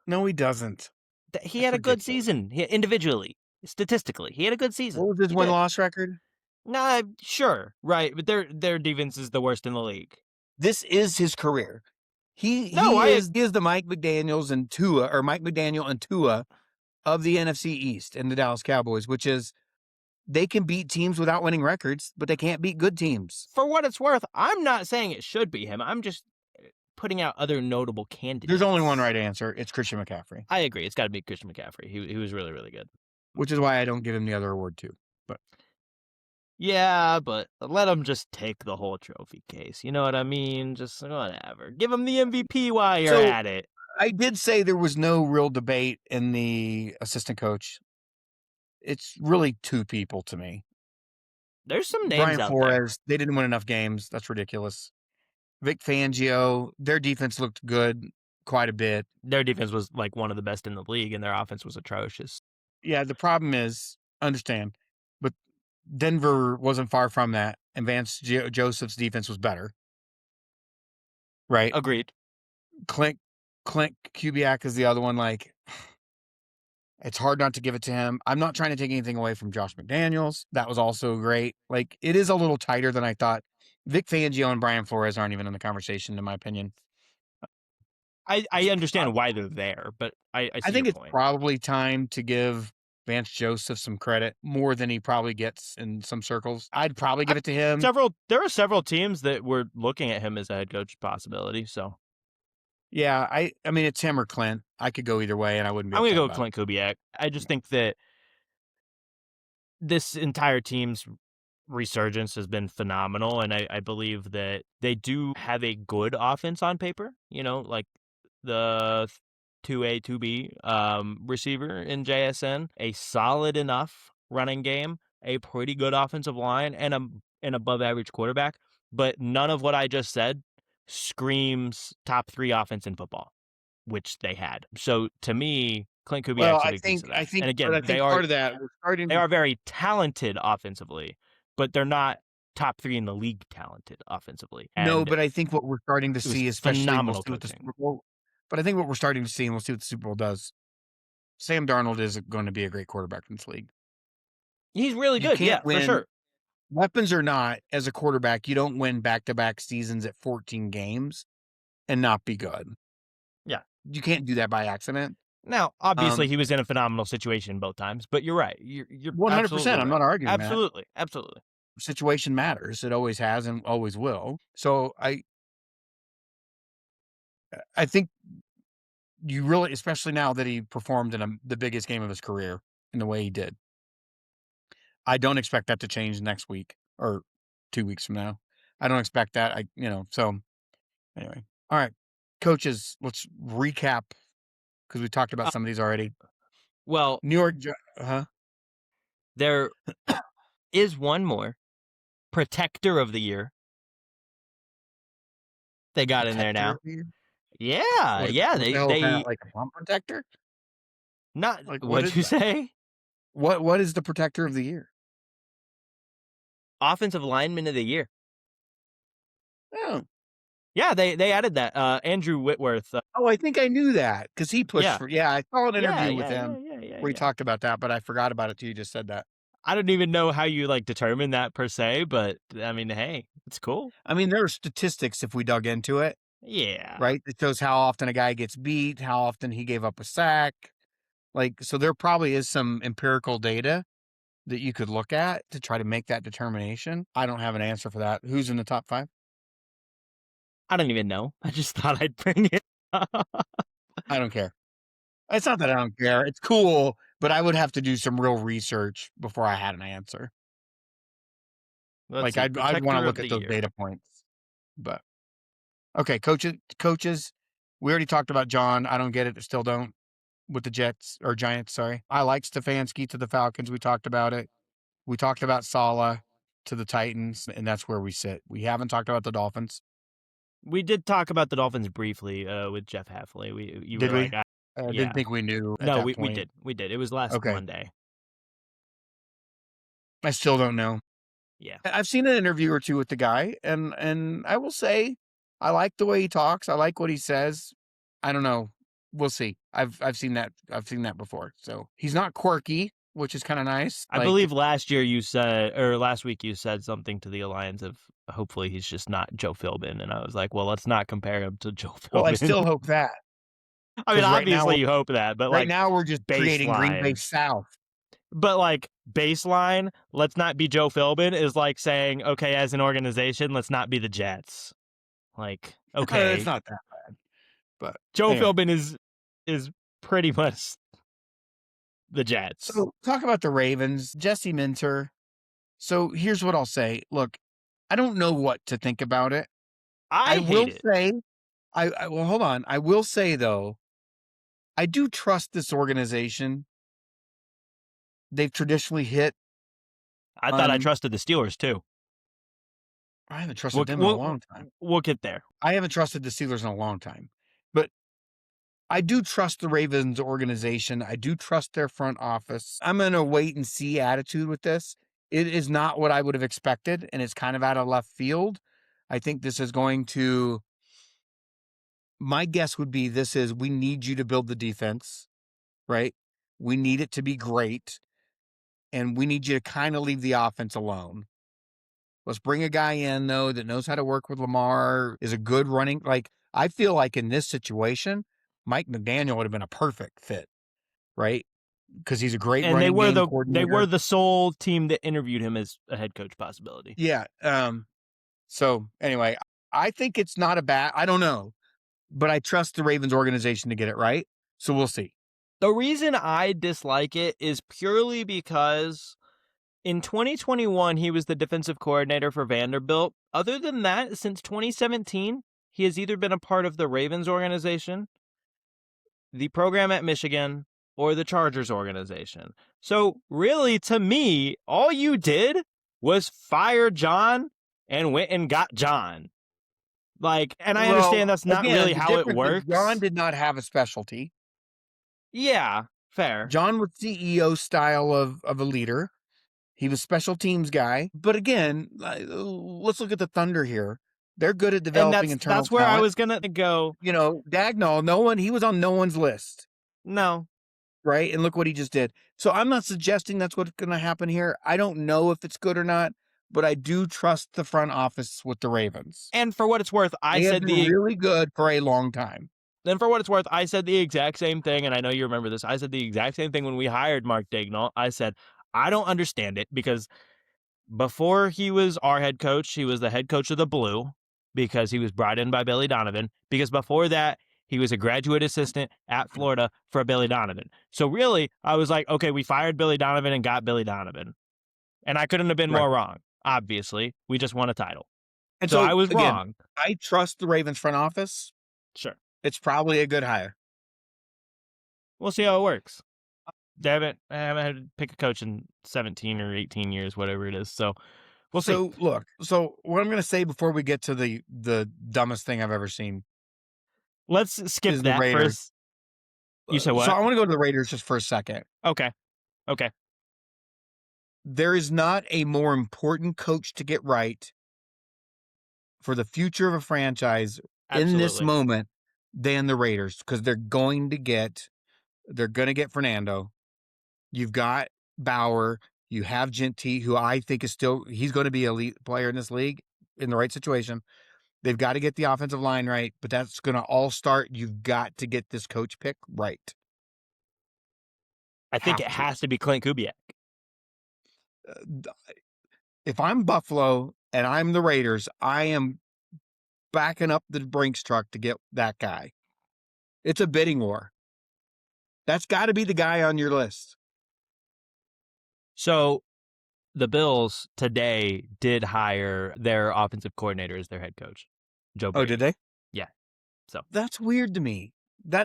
S2: No, he doesn't.
S1: that he
S2: That's
S1: had a good
S2: ridiculous.
S1: season individually, statistically. He had a good
S2: What
S1: season.
S2: was his
S1: He did.
S2: win-loss record?
S1: Nah, sure, right, but their defense is the worst in the league.
S2: This is his career. He
S1: No,
S2: he is he is the Mike McDaniel and Tua of the NFC East and the Dallas Cowboys, which is they can beat teams without winning records, but they can't beat good teams.
S1: for what it's worth, I'm not saying it should be him. I'm just putting out other notable
S2: There's
S1: candidates.
S2: only one right answer. It's Christian McCaffrey,
S1: I agree. It's got to be Christian McCaffrey. He was really, really good.
S2: which is why I don't give him the other award too. But
S1: Yeah, but let him just take the whole trophy case. You know what I mean? Just whatever. Give him the MVP while you're
S2: so
S1: at it.
S2: I did say there was no real debate in the assistant coach. It's really two people to me.
S1: There's some names
S2: Brian
S1: out there.
S2: Flores, they didn't win enough games. That's ridiculous. Vic Fangio, their defense looked good quite a bit.
S1: Their defense was like one of the best in the league, and their offense was atrocious.
S2: Yeah, the problem is, understand, but Denver wasn't far from that, and Joseph's defense was better, right?
S1: Agreed.
S2: Clint Kubiak is the other one. Like, it's hard not to give it to him. I'm not trying to take anything away from Josh McDaniels. That was also great. Like, it is a little tighter than I thought. Vic Fangio and Brian Flores aren't even in the conversation, in my opinion.
S1: I understand why they're there, but I see
S2: I
S1: your
S2: think it's
S1: point.
S2: probably time to give Vance Joseph some credit, more than he probably gets in some circles. I'd probably give it to him.
S1: There are several teams that were looking at him as a head coach possibility. So
S2: Yeah, I mean, it's him or Clint. I could go either way, and I wouldn't be
S1: I'm gonna
S2: upset
S1: go with
S2: about it.
S1: Clint Kubiak. I just think that this entire team's resurgence has been phenomenal, and I believe that they do have a good offense on paper. You know, like the 2A, 2B receiver in JSN, a solid enough running game, a pretty good offensive line, and an above average quarterback. But none of what I just said screams top 3 offense in football, which they had. So to me, Clint
S2: Well,
S1: Kubiak's a big piece of that. And
S2: but
S1: again,
S2: I think part of that we're starting.
S1: they are very talented offensively, but they're not top 3 in the league talented offensively.
S2: No,
S1: And
S2: but I think what we're starting to
S1: it was
S2: see, especially, and we'll
S1: phenomenal
S2: see what the
S1: coaching.
S2: Super Bowl. But I think what we're starting to see, and we'll see what the Super Bowl does. Sam Darnold is going to be a great quarterback in this league.
S1: He's really
S2: You
S1: good, yeah,
S2: can't
S1: for
S2: win,
S1: sure.
S2: weapons or not, as a quarterback. You don't win back-to-back seasons at 14 games and not be good.
S1: Yeah.
S2: You can't do that by accident.
S1: Now, obviously, he was in a phenomenal situation both times, but you're right. You're
S2: 100%.
S1: absolutely
S2: I'm
S1: right.
S2: not arguing that.
S1: Absolutely.
S2: Situation matters. It always has and always will. So I think you really, especially now that he performed in the biggest game of his career in the way he did. I don't expect that to change next week or 2 weeks from now. I don't expect that. So anyway. All right. Coaches, let's recap because we talked about
S1: Uh,
S2: some of these already.
S1: well,
S2: New York,
S1: there is one more protector of the year. They got in there
S2: protector
S1: now.
S2: of the year?
S1: Yeah, yeah.
S2: What the hell is that? Like a bomb protector?
S1: Not
S2: Like, what
S1: what'd
S2: is
S1: you
S2: that?
S1: say?
S2: What is the protector of the year?
S1: Offensive lineman of the year.
S2: Oh,
S1: Yeah, they added that. Andrew Whitworth.
S2: I think I knew that because he pushed
S1: Yeah.
S2: for. Yeah, I saw an
S1: Yeah,
S2: interview with
S1: yeah,
S2: him
S1: yeah, yeah, yeah,
S2: where he
S1: yeah.
S2: talked about that, but I forgot about it till you just said that.
S1: I don't even know how you determine that per se, but I mean, hey, it's cool.
S2: I mean, there are statistics if we dug into it.
S1: Yeah.
S2: right? It shows how often a guy gets beat, how often he gave up a sack. Like, so there probably is some empirical data that you could look at to try to make that determination. I don't have an answer for that. Who's in the top 5?
S1: I don't even know. I just thought I'd bring it up.
S2: I don't care. It's not that I don't care. It's cool, but I would have to do some real research before I had an answer.
S1: Let's
S2: Like,
S1: see.
S2: I'd wanna
S1: Protector
S2: look
S1: of
S2: at
S1: the
S2: those
S1: year.
S2: data points. But okay, coaches, we already talked about John. I don't get it, still don't, with the Jets or Giants, sorry. I like Stefanski to the Falcons. We talked about it. We talked about Saleh to the Titans, and that's where we sit. We haven't talked about the Dolphins.
S1: We did talk about the Dolphins briefly with Jeff Halfley. You
S2: Did
S1: were
S2: we?
S1: like,
S2: I didn't
S1: yeah.
S2: think we knew at
S1: No,
S2: that
S1: we
S2: point.
S1: did. We did. It was last
S2: Okay.
S1: Monday.
S2: I still don't know.
S1: Yeah.
S2: I've seen an interview or two with the guy, and I will say I like the way he talks. I like what he says. I don't know. We'll see. I've seen that. I've seen that before. So he's not quirky, which is kind of nice.
S1: I
S2: Like,
S1: believe last year you said, or last week you said something to the alliance of hopefully he's just not Joe Philbin. And I was like, well, let's not compare him to Joe
S2: well, I
S1: Philbin.
S2: still hope that
S1: I mean,
S2: because
S1: obviously you hope that, but
S2: right
S1: like
S2: now we're just creating Green Bay
S1: baseline.
S2: South.
S1: But like baseline, let's not be Joe Philbin is like saying, okay, as an organization, let's not be the Jets. Like,
S2: It's
S1: okay,
S2: not that bad, but
S1: Joe
S2: anyway.
S1: Philbin is pretty much the Jets.
S2: So talk about the Ravens, Jesse Minter. So here's what I'll say. Look, I don't know what to think about it. I
S1: I hate
S2: will
S1: it.
S2: say, I well, hold on. I will say though, I do trust this organization. They've traditionally hit
S1: I thought I
S2: on.
S1: trusted the Steelers too.
S2: I haven't trusted
S1: We'll
S2: them in a
S1: we'll
S2: long time.
S1: we'll get there.
S2: I haven't trusted the Steelers in a long time, but I do trust the Ravens organization. I do trust their front office. I'm in a wait and see attitude with this. It is not what I would have expected, and it's kind of out of left field. I think this is going to. My guess would be this is we need you to build the defense, right? We need it to be great, and we need you to kind of leave the offense alone. Let's bring a guy in though that knows how to work with Lamar, is a good running. Like, I feel like in this situation, Mike McDaniel would have been a perfect fit, right? Because he's a great
S1: And
S2: running game
S1: they were
S2: coordinator.
S1: the sole team that interviewed him as a head coach possibility.
S2: Yeah. So anyway, I think it's not a bad. I don't know, but I trust the Ravens organization to get it right. So we'll see.
S1: The reason I dislike it is purely because in 2021 he was the defensive coordinator for Vanderbilt. Other than that, since 2017, he has either been a part of the Ravens organization, the program at Michigan, or the Chargers organization. So, really, to me, all you did was fire John and went and got John. Like, and I understand
S2: Well,
S1: that's not
S2: again,
S1: really
S2: the
S1: how it
S2: difference is John
S1: works.
S2: did not have a specialty.
S1: Yeah, fair.
S2: John was CEO style of a leader. He was special teams guy. But again, let's look at the Thunder here. They're good at
S1: And
S2: developing internal
S1: that's where I
S2: talent.
S1: was gonna go.
S2: You know, Dagnall, he was on no one's list,
S1: No.
S2: right? And look what he just did. So I'm not suggesting that's what's going to happen here. I don't know if it's good or not, but I do trust the front office with the Ravens.
S1: And for what it's worth,
S2: They have been really good for a long time.
S1: I said the exact same thing, and I know you remember this. I said the exact same thing when we hired Mark Dagnall. I said, I don't understand it because before he was our head coach, he was the head coach of the Blue because he was brought in by Billy Donovan. Because before that, he was a graduate assistant at Florida for Billy Donovan. So really, I was like, okay, we fired Billy Donovan and got Billy Donovan. And I couldn't have been
S2: Right.
S1: more wrong. Obviously, we just won a title.
S2: And
S1: So I
S2: so,
S1: was
S2: again,
S1: wrong.
S2: I trust the Ravens front office.
S1: Sure.
S2: It's probably a good hire.
S1: We'll see how it works. I haven't had to pick a coach in 17 or 18 years, whatever it is. So we'll see.
S2: So look, what I'm going to say before we get to the dumbest thing I've ever seen
S1: Let's skip
S2: is the
S1: that
S2: Raiders.
S1: first. You said
S2: So
S1: what?
S2: I want to go to the Raiders just for a second.
S1: Okay. Okay.
S2: There is not a more important coach to get right for the future of a franchise in this
S1: Absolutely.
S2: moment than the Raiders, because they're going to get Fernando. You've got Bauer. You have Genty, who I think is he's going to be an elite player in this league in the right situation. They've got to get the offensive line right, but that's going to all start. You've got to get this coach pick right.
S1: I think it
S2: Have to.
S1: has to be Clint Kubiak.
S2: If I'm Buffalo and I'm the Raiders, I am backing up the Brinks truck to get that guy. It's a bidding war. That's got to be the guy on your list.
S1: So the Bills today did hire their offensive coordinator as their head coach, Joe
S2: Oh,
S1: Brady.
S2: did they?
S1: Yeah. So
S2: that's weird to me.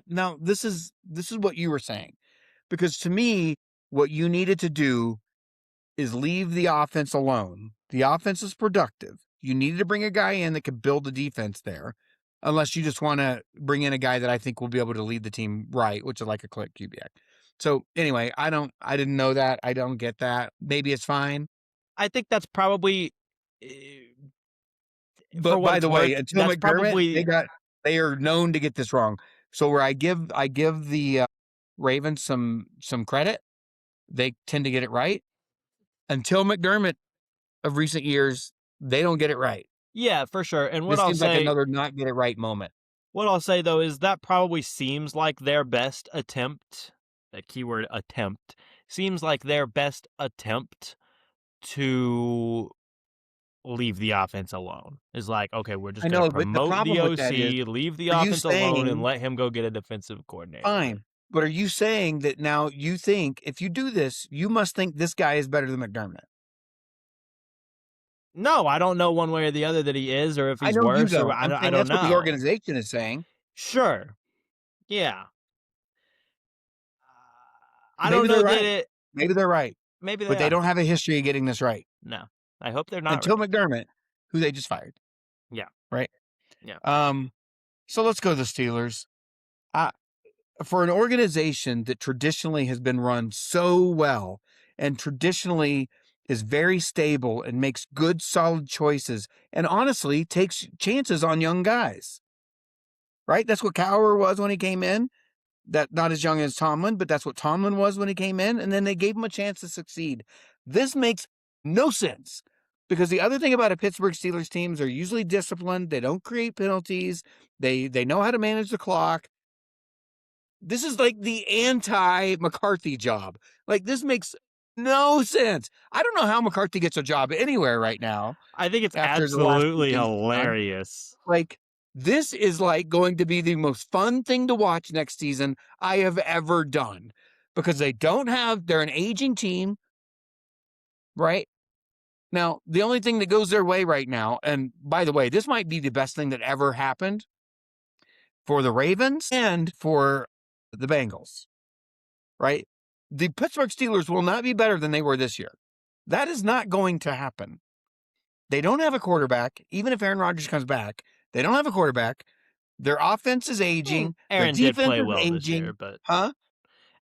S2: Now this is what you were saying, because to me, what you needed to do is leave the offense alone. The offense is productive. You needed to bring a guy in that could build the defense there, unless you just want to bring in a guy that I think will be able to lead the team right, which is like a Clint Kubiak. So anyway, I didn't know that. I don't get that. Maybe it's fine.
S1: I think that's probably, for
S2: But
S1: what
S2: by
S1: it's
S2: the way,
S1: worth,
S2: until
S1: that's
S2: McDermott,
S1: probably,
S2: they are known to get this wrong. So where I give the Ravens some credit, they tend to get it right. Until McDermott of recent years, they don't get it right.
S1: yeah, for sure. And
S2: This seems like another not get it right moment.
S1: what I'll say though is that probably seems like their best attempt. That keyword attempt seems like their best attempt to leave the offense alone. Is like, okay, we're just
S2: I
S1: going to
S2: know, but the
S1: promote the
S2: problem with that is,
S1: OC, leave the
S2: are you
S1: offense alone, and
S2: saying,
S1: let him go get a defensive coordinator.
S2: fine, but are you saying that now you think if you do this, you must think this guy is better than McDermott?
S1: No, I don't know one way or the other that he is, or if
S2: I
S1: he's
S2: know you
S1: worse, or
S2: don't. I'm
S1: I
S2: saying
S1: don't
S2: that's what the
S1: know.
S2: organization is saying.
S1: Sure. Yeah. I
S2: Maybe
S1: don't
S2: they're
S1: know that
S2: right.
S1: it.
S2: Maybe they're right.
S1: Maybe
S2: But
S1: they
S2: they
S1: are.
S2: don't have a history of getting this right.
S1: No, I hope they're not
S2: Until
S1: right.
S2: McDermott, who they just fired.
S1: Yeah.
S2: Right?
S1: Yeah.
S2: So let's go to the Steelers. For an organization that traditionally has been run so well and traditionally is very stable and makes good, solid choices and honestly takes chances on young guys, right? That's what Cowher was when he came in. That not as young as Tomlin, but that's what Tomlin was when he came in, and then they gave him a chance to succeed. This makes no sense, because the other thing about a Pittsburgh Steelers teams are usually disciplined. They don't create penalties. They know how to manage the clock. This is like the anti-McCarthy job. Like, this makes no sense. I don't know how McCarthy gets a job anywhere right now
S1: I think it's
S2: after the last 2
S1: absolutely
S2: things he's done.
S1: hilarious.
S2: Like, this is like going to be the most fun thing to watch next season I have ever done, because they're an aging team, right? Now, the only thing that goes their way right now, and by the way, this might be the best thing that ever happened for the Ravens and for the Bengals, right? The Pittsburgh Steelers will not be better than they were this year. That is not going to happen. They don't have a quarterback. Even if Aaron Rodgers comes back, they don't have a quarterback. Their offense is aging. Their
S1: Aaron did
S2: defense
S1: play
S2: is
S1: well this year,
S2: aging.
S1: but
S2: Huh?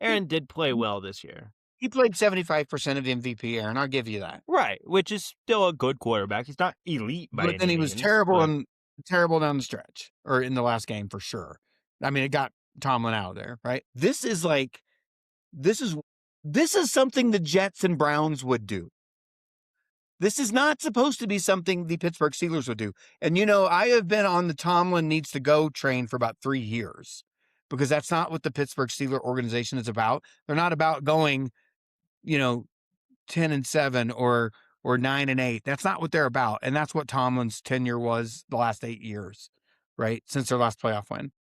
S2: He,
S1: Aaron did play well this year.
S2: he played 75% of the MVP, Aaron. I'll give you that.
S1: Right, which is still a good quarterback. He's not elite by
S2: But
S1: any
S2: then he was
S1: means,
S2: terrible
S1: but
S2: and terrible down the stretch, or in the last game for sure. I mean, it got Tomlin out of there, right? This is something the Jets and Browns would do. This is not supposed to be something the Pittsburgh Steelers would do. And, I have been on the Tomlin needs to go train for about 3 years, because that's not what the Pittsburgh Steelers organization is about. They're not about going, 10-7 or 9-8. That's not what they're about. And that's what Tomlin's tenure was the last 8 years, right? Since their last playoff win.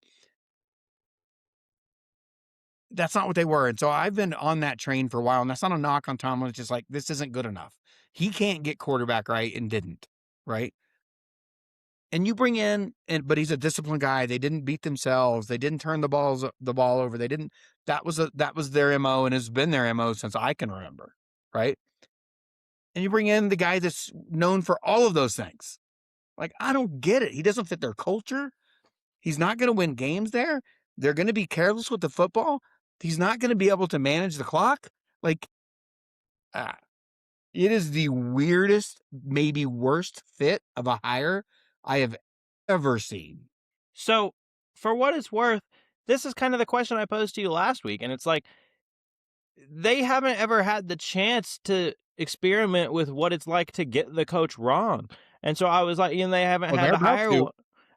S2: That's not what they were. And so I've been on that train for a while, and that's not a knock on Tomlin. It's just like, this isn't good enough. He can't get quarterback right and didn't, right? And you bring in, but he's a disciplined guy. They didn't beat themselves. They didn't turn the ball over. They didn't. That was their MO, and has been their MO since I can remember, right? And you bring in the guy that's known for all of those things. Like, I don't get it. He doesn't fit their culture. He's not going to win games there. They're going to be careless with the football. He's not going to be able to manage the clock. Like, it is the weirdest, maybe worst fit of a hire I have ever seen.
S1: So, for what it's worth, this is kind of the question I posed to you last week, and it's like, they haven't ever had the chance to experiment with what it's like to get the coach wrong. And so I was like, they haven't
S2: Well,
S1: had
S2: they're
S1: to
S2: about
S1: hire
S2: to.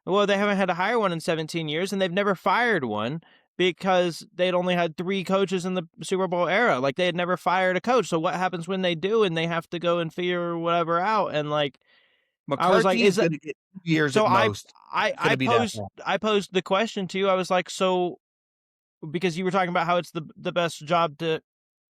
S1: Well, they haven't had to hire one in 17 years, and they've never fired one because they'd only had 3 coaches in the Super Bowl era. Like, they had never fired a coach. So what happens when they do and they have to go and figure whatever out? And like, I was like,
S2: McCarthy
S1: is
S2: is
S1: that
S2: gonna get 2 years
S1: so?
S2: at
S1: I
S2: most.
S1: I
S2: It's
S1: I
S2: gonna be that
S1: posed
S2: long.
S1: I posed the question to you. I was like, so because you were talking about how it's the best job to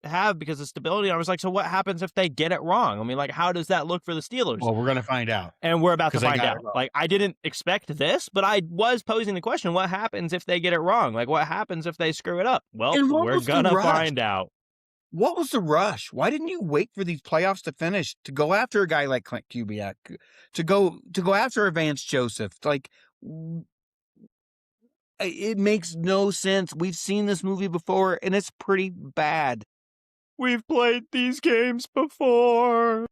S1: have because of stability. I was like, so what happens if they get it wrong? I mean, like, how does that look for the Steelers?
S2: Well, we're gonna find out
S1: And we're about to
S2: because they
S1: find
S2: got it
S1: out.
S2: wrong.
S1: Like, I didn't expect this, but I was posing the question, what happens if they get it wrong? Like, what happens if they screw it up? Well,
S2: And what
S1: we're
S2: was the
S1: gonna
S2: rush?
S1: find out.
S2: What was the rush? Why didn't you wait for these playoffs to finish to go after a guy like Clint Kubiak, to go after a Vance Joseph? Like, it makes no sense. We've seen this movie before, and it's pretty bad.
S1: We've played these games before.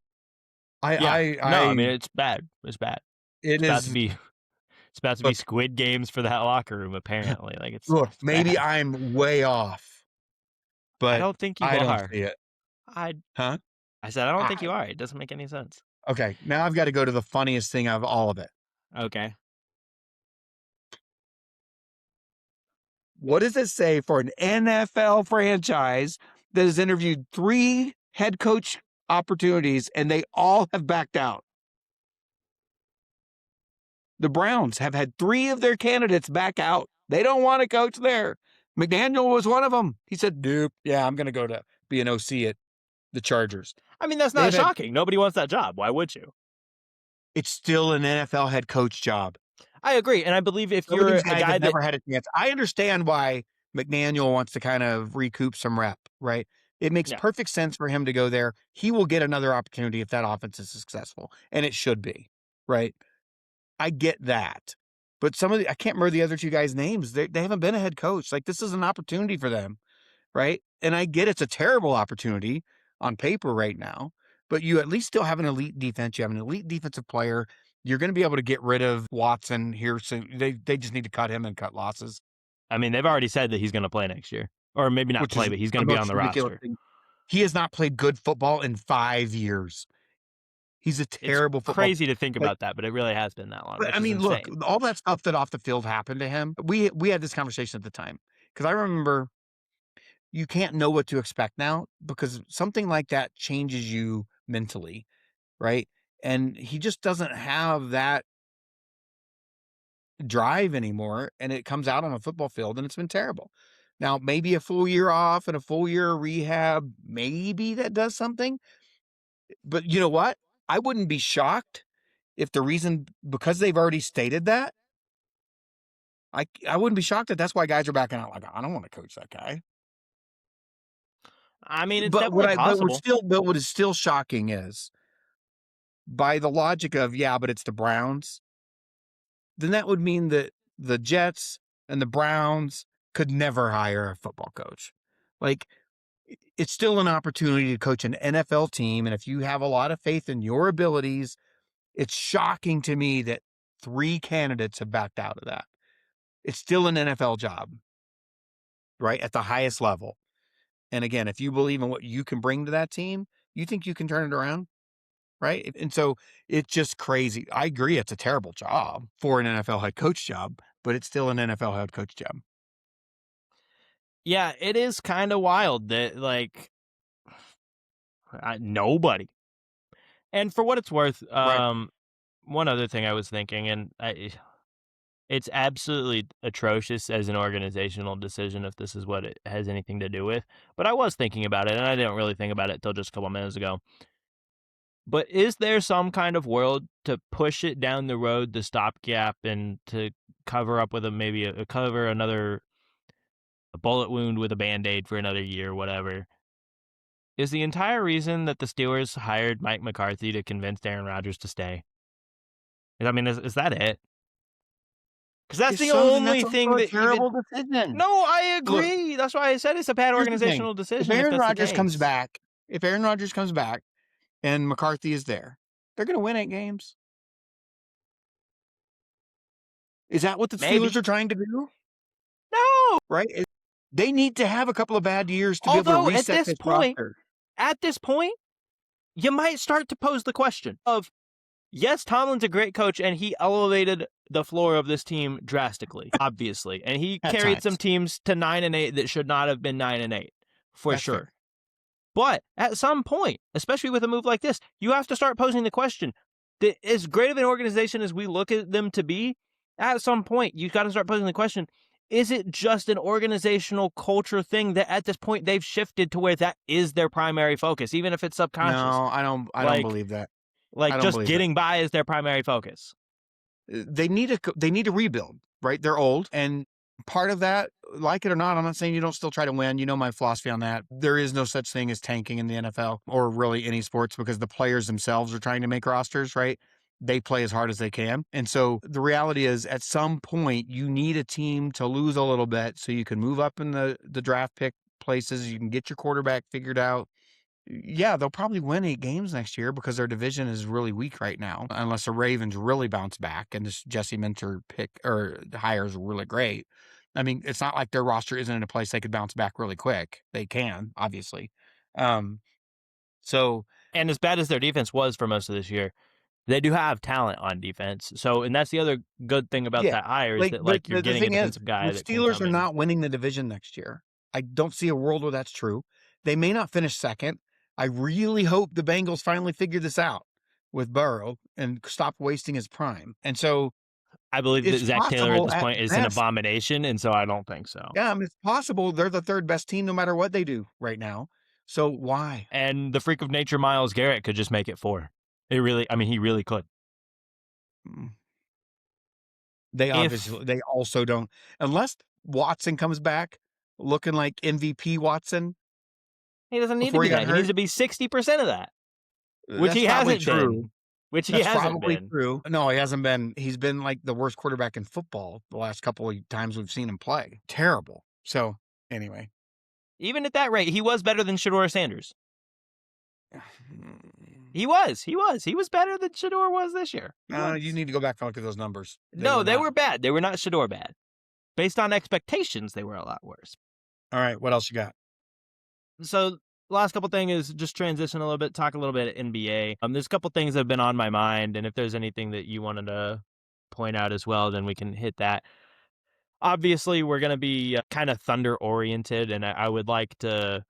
S2: I,
S1: Yeah.
S2: I,
S1: No, I mean,
S2: I.
S1: it's bad. It's bad.
S2: It
S1: It's about to
S2: is.
S1: be it's about to be
S2: Look,
S1: Squid Games for that locker room, apparently. Like,
S2: look.
S1: it's
S2: Maybe
S1: bad.
S2: I'm way off,
S1: I
S2: but
S1: don't think you
S2: I don't
S1: are.
S2: see it.
S1: I
S2: Huh?
S1: I said I don't think
S2: I,
S1: you are. It doesn't make any sense.
S2: okay. Now I've got to go to the funniest thing of all of it.
S1: Okay.
S2: What does it say for an NFL franchise that has interviewed 3 head coach opportunities and they all have backed out? The Browns have had 3 of their candidates back out. They don't want to coach there. McDaniel was one of them. He said, "Nope, yeah, I'm going to go to be an OC at the Chargers."
S1: I mean, that's not
S2: They've had
S1: shocking. Nobody wants that job. Why would you?
S2: It's still an NFL head coach job.
S1: I agree, and I believe if
S2: Some of
S1: you're
S2: these
S1: a
S2: guys
S1: guy
S2: have
S1: that
S2: never had a chance. I understand why McDaniel wants to kind of recoup some rep, right? It makes
S1: yeah.
S2: perfect sense for him to go there. He will get another opportunity if that offense is successful, and it should be, right? I get that. But some of the I can't remember the other 2 guys' names. They haven't been a head coach. Like, this is an opportunity for them, right? And I get it's a terrible opportunity on paper right now, but you at least still have an elite defense. You have an elite defensive player. You're going to be able to get rid of Watson here soon. They just need to cut him and cut losses,
S1: I mean, they've already said that he's gonna play next year. Or maybe not
S2: which is
S1: play, but he's
S2: the
S1: gonna be on
S2: most
S1: the
S2: ridiculous
S1: roster.
S2: thing. He has not played good football in 5 years. He's a
S1: It's
S2: terrible football
S1: crazy to think
S2: like,
S1: about that, but it really has been that long,
S2: but I
S1: which is
S2: mean, look,
S1: insane.
S2: all that stuff that off the field happened to him. We had this conversation at the time because I remember you can't know what to expect now because something like that changes you mentally, right? And he just doesn't have that drive anymore, and it comes out on a football field, and it's been terrible. Now, maybe a full year off and a full year of rehab, maybe that does something. But you know what? I wouldn't be shocked if the reason because they've already stated that. I wouldn't be shocked that that's why guys are backing out. Like, I don't want to coach that guy.
S1: I mean, it's
S2: But
S1: definitely possible.
S2: what is still shocking is by the logic of yeah, but it's the Browns. Then that would mean that the Jets and the Browns could never hire a football coach. Like, it's still an opportunity to coach an NFL team. And if you have a lot of faith in your abilities, it's shocking to me that 3 candidates have backed out of that. It's still an NFL job, right? At the highest level. And again, if you believe in what you can bring to that team, you think you can turn it around, right? And so it's just crazy. I agree. It's a terrible job for an NFL head coach job, but it's still an NFL head coach job.
S1: Yeah, it is kind of wild that, like, nobody. And for what it's worth,
S2: Right.
S1: one other thing I was thinking, and it's absolutely atrocious as an organizational decision if this is what it has anything to do with. But I was thinking about it, and I didn't really think about it till just a couple minutes ago. But is there some kind of world to push it down the road, the stopgap, and to cover up with maybe cover another a bullet wound with a band-aid for another year, whatever? Is the entire reason that the Steelers hired Mike McCarthy to convince Aaron Rodgers to stay? I mean, is that it? Because that's
S2: If
S1: the
S2: so, then that's
S1: only
S2: also
S1: thing
S2: a
S1: that even.
S2: terrible decision.
S1: No, I
S2: Look,
S1: agree. That's why I said it's a bad
S2: here's the thing.
S1: organizational
S2: If
S1: decision if
S2: Aaron
S1: that's the
S2: Rodgers comes
S1: case.
S2: back, if Aaron Rodgers comes back and McCarthy is there, they're going to win 8 games. Is that what the Steelers
S1: Maybe.
S2: are trying to do?
S1: No.
S2: Right? They need to have a couple of bad years to be able to
S1: Although
S2: reset this roster.
S1: at this point, you might start to pose the question of yes, Tomlin's a great coach, and he elevated the floor of this team drastically, obviously. And he
S2: At
S1: carried some
S2: times.
S1: teams to 9-8 that should not have been 9-8, for
S2: That's
S1: sure.
S2: fair.
S1: But at some point, especially with a move like this, you have to start posing the question, that as great of an organization as we look at them to be, at some point, you've got to start posing the question, is it just an organizational culture thing that at this point they've shifted to where that is their primary focus, even if it's subconscious?
S2: No, I don't
S1: Like,
S2: believe that. I
S1: like
S2: don't
S1: just
S2: believe that.
S1: getting by is their primary focus.
S2: They need to rebuild, right? They're old, and part of that, like it or not, I'm not saying you don't still try to win. You know my philosophy on that. There is no such thing as tanking in the NFL or really any sports because the players themselves are trying to make rosters, right? They play as hard as they can. And so the reality is at some point you need a team to lose a little bit so you can move up in the draft pick places, you can get your quarterback figured out. Yeah, they'll probably win 8 games next year because their division is really weak right now, unless the Ravens really bounce back and this Jesse Minter pick or hire is really great. I mean, it's not like their roster isn't in a place they could bounce back really quick. They can, obviously. Um, so
S1: And as bad as their defense was for most of this year, they do have talent on defense. So, and that's the other good thing about
S2: yeah,
S1: that hire is
S2: like
S1: that
S2: but
S1: like you're
S2: the
S1: getting a
S2: thing is,
S1: defensive
S2: the
S1: guy that can
S2: Steelers
S1: come
S2: are
S1: in.
S2: not winning the division next year. I don't see a world where that's true. They may not finish second. I really hope the Bengals finally figure this out with Burrow and stop wasting his prime. And so
S1: I believe that
S2: it's
S1: Zach Taylor at
S2: possible
S1: this
S2: at
S1: point is an
S2: best.
S1: abomination, and so I don't think so.
S2: Yeah, I mean, it's possible they're the 3rd best team no matter what they do right now. So why?
S1: And the freak of nature Myles Garrett could just make it 4. He really could.
S2: Mm.
S1: If
S2: They also don't, unless Watson comes back looking like MVP Watson
S1: he doesn't need to
S2: before he
S1: be
S2: got
S1: that, he needs
S2: hurt.
S1: to be 60% of that, which
S2: That's
S1: he
S2: probably
S1: hasn't
S2: true.
S1: been. Which he
S2: That's
S1: hasn't
S2: probably
S1: been.
S2: true. No, he hasn't been. He's been like the worst quarterback in football the last couple of times we've seen him play. Terrible. So anyway,
S1: Even at that rate, he was better than Shedeur Sanders. He was. He was better than Shedeur was this year.
S2: you need to go back and look at those numbers.
S1: No, they
S2: not.
S1: were bad. They were not Shedeur bad. Based on expectations, they were a lot worse.
S2: All right, what else you got?
S1: So last couple things is just transition a little bit, talk a little bit at NBA. There's a couple things that have been on my mind, and if there's anything that you wanted to point out as well, then we can hit that. Obviously, we're going to be kind of Thunder oriented, and I would like to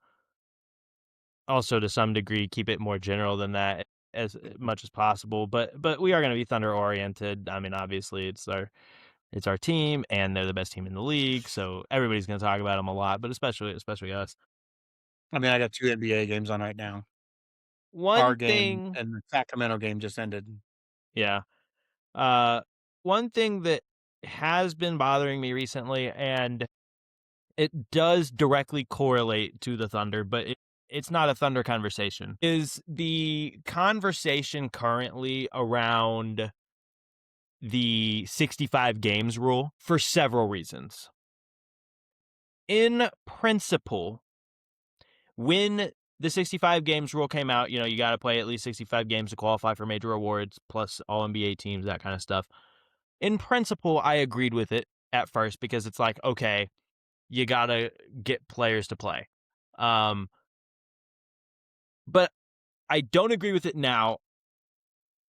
S1: also, to some degree, keep it more general than that as much as possible. But we are going to be Thunder oriented. I mean, obviously, it's our team, and they're the best team in the league, so everybody's going to talk about them a lot, but especially us.
S2: I mean, I got 2 NBA games on right now. Our
S1: One
S2: game
S1: thing,
S2: and the Sacramento game just ended.
S1: yeah. Uh, one thing that has been bothering me recently, and it does directly correlate to the Thunder, but it's not a Thunder conversation, is the conversation currently around the 65 games rule for several reasons. In principle, when the 65 games rule came out, you got to play at least 65 games to qualify for major awards, plus all NBA teams, that kind of stuff. In principle, I agreed with it at first because it's like, okay, you got to get players to play. But I don't agree with it now.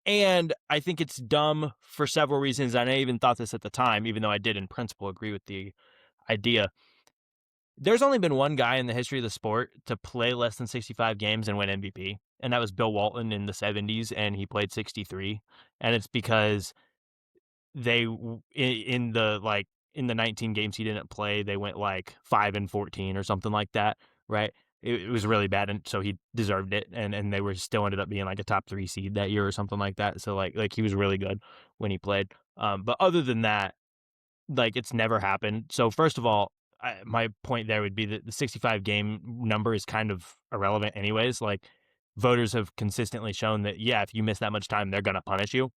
S1: And I think it's dumb for several reasons. And I even thought this at the time, even though I did in principle agree with the idea. There's only been one guy in the history of the sport to play less than 65 games and win MVP. And that was Bill Walton in the 70s, and he played 63. And it's because they in the 19 games he didn't play, they went like 5-14 or something like that, right? It was really bad, and so he deserved it, and they were still ended up being like a top 3 seed that year or something like that. So like he was really good when he played. But other than that, like it's never happened. So first of all, my point there would be that the 65 game number is kind of irrelevant anyways. Like voters have consistently shown that, yeah, if you miss that much time, they're going to punish you.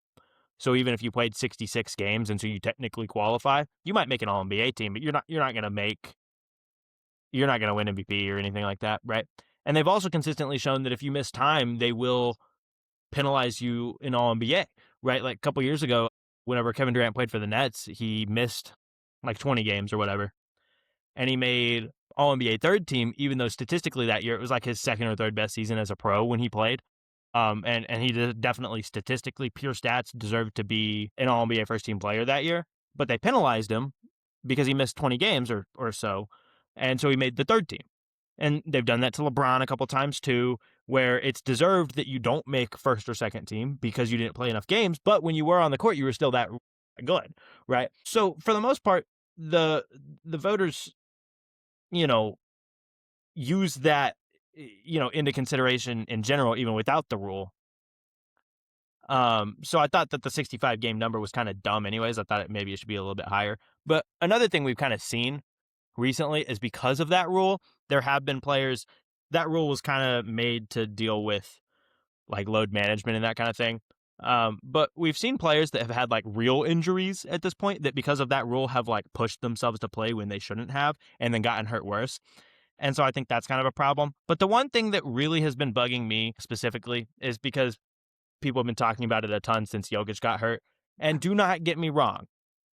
S1: So even if you played 66 games and so you technically qualify, you might make an All NBA team, but you're not going to win MVP or anything like that, right? And they've also consistently shown that if you miss time, they will penalize you in All NBA, right? Like a couple years ago, whenever Kevin Durant played for the Nets, he missed like 20 games or whatever, and he made All NBA third team, even though statistically that year it was like his second or third best season as a pro when he played. And he definitely statistically, pure stats, deserved to be an All NBA first team player that year. But they penalized him because he missed 20 games or so, and so he made the third team. And they've done that to LeBron a couple times too, where it's deserved that you don't make first or second team because you didn't play enough games. But when you were on the court, you were still that good, right? So for the most part, the the voters, you know, use that into consideration in general, even without the rule. So I thought that the 65 game number was kind of dumb anyways. I thought maybe it should be a little bit higher. But another thing we've kind of seen recently is because of that rule, there have been players that rule was kind of made to deal with like load management and that kind of thing. But we've seen players that have had like real injuries at this point that because of that rule have like pushed themselves to play when they shouldn't have and then gotten hurt worse. And so I think that's kind of a problem. But the one thing that really has been bugging me specifically is because people have been talking about it a ton since Jokic got hurt. And do not get me wrong.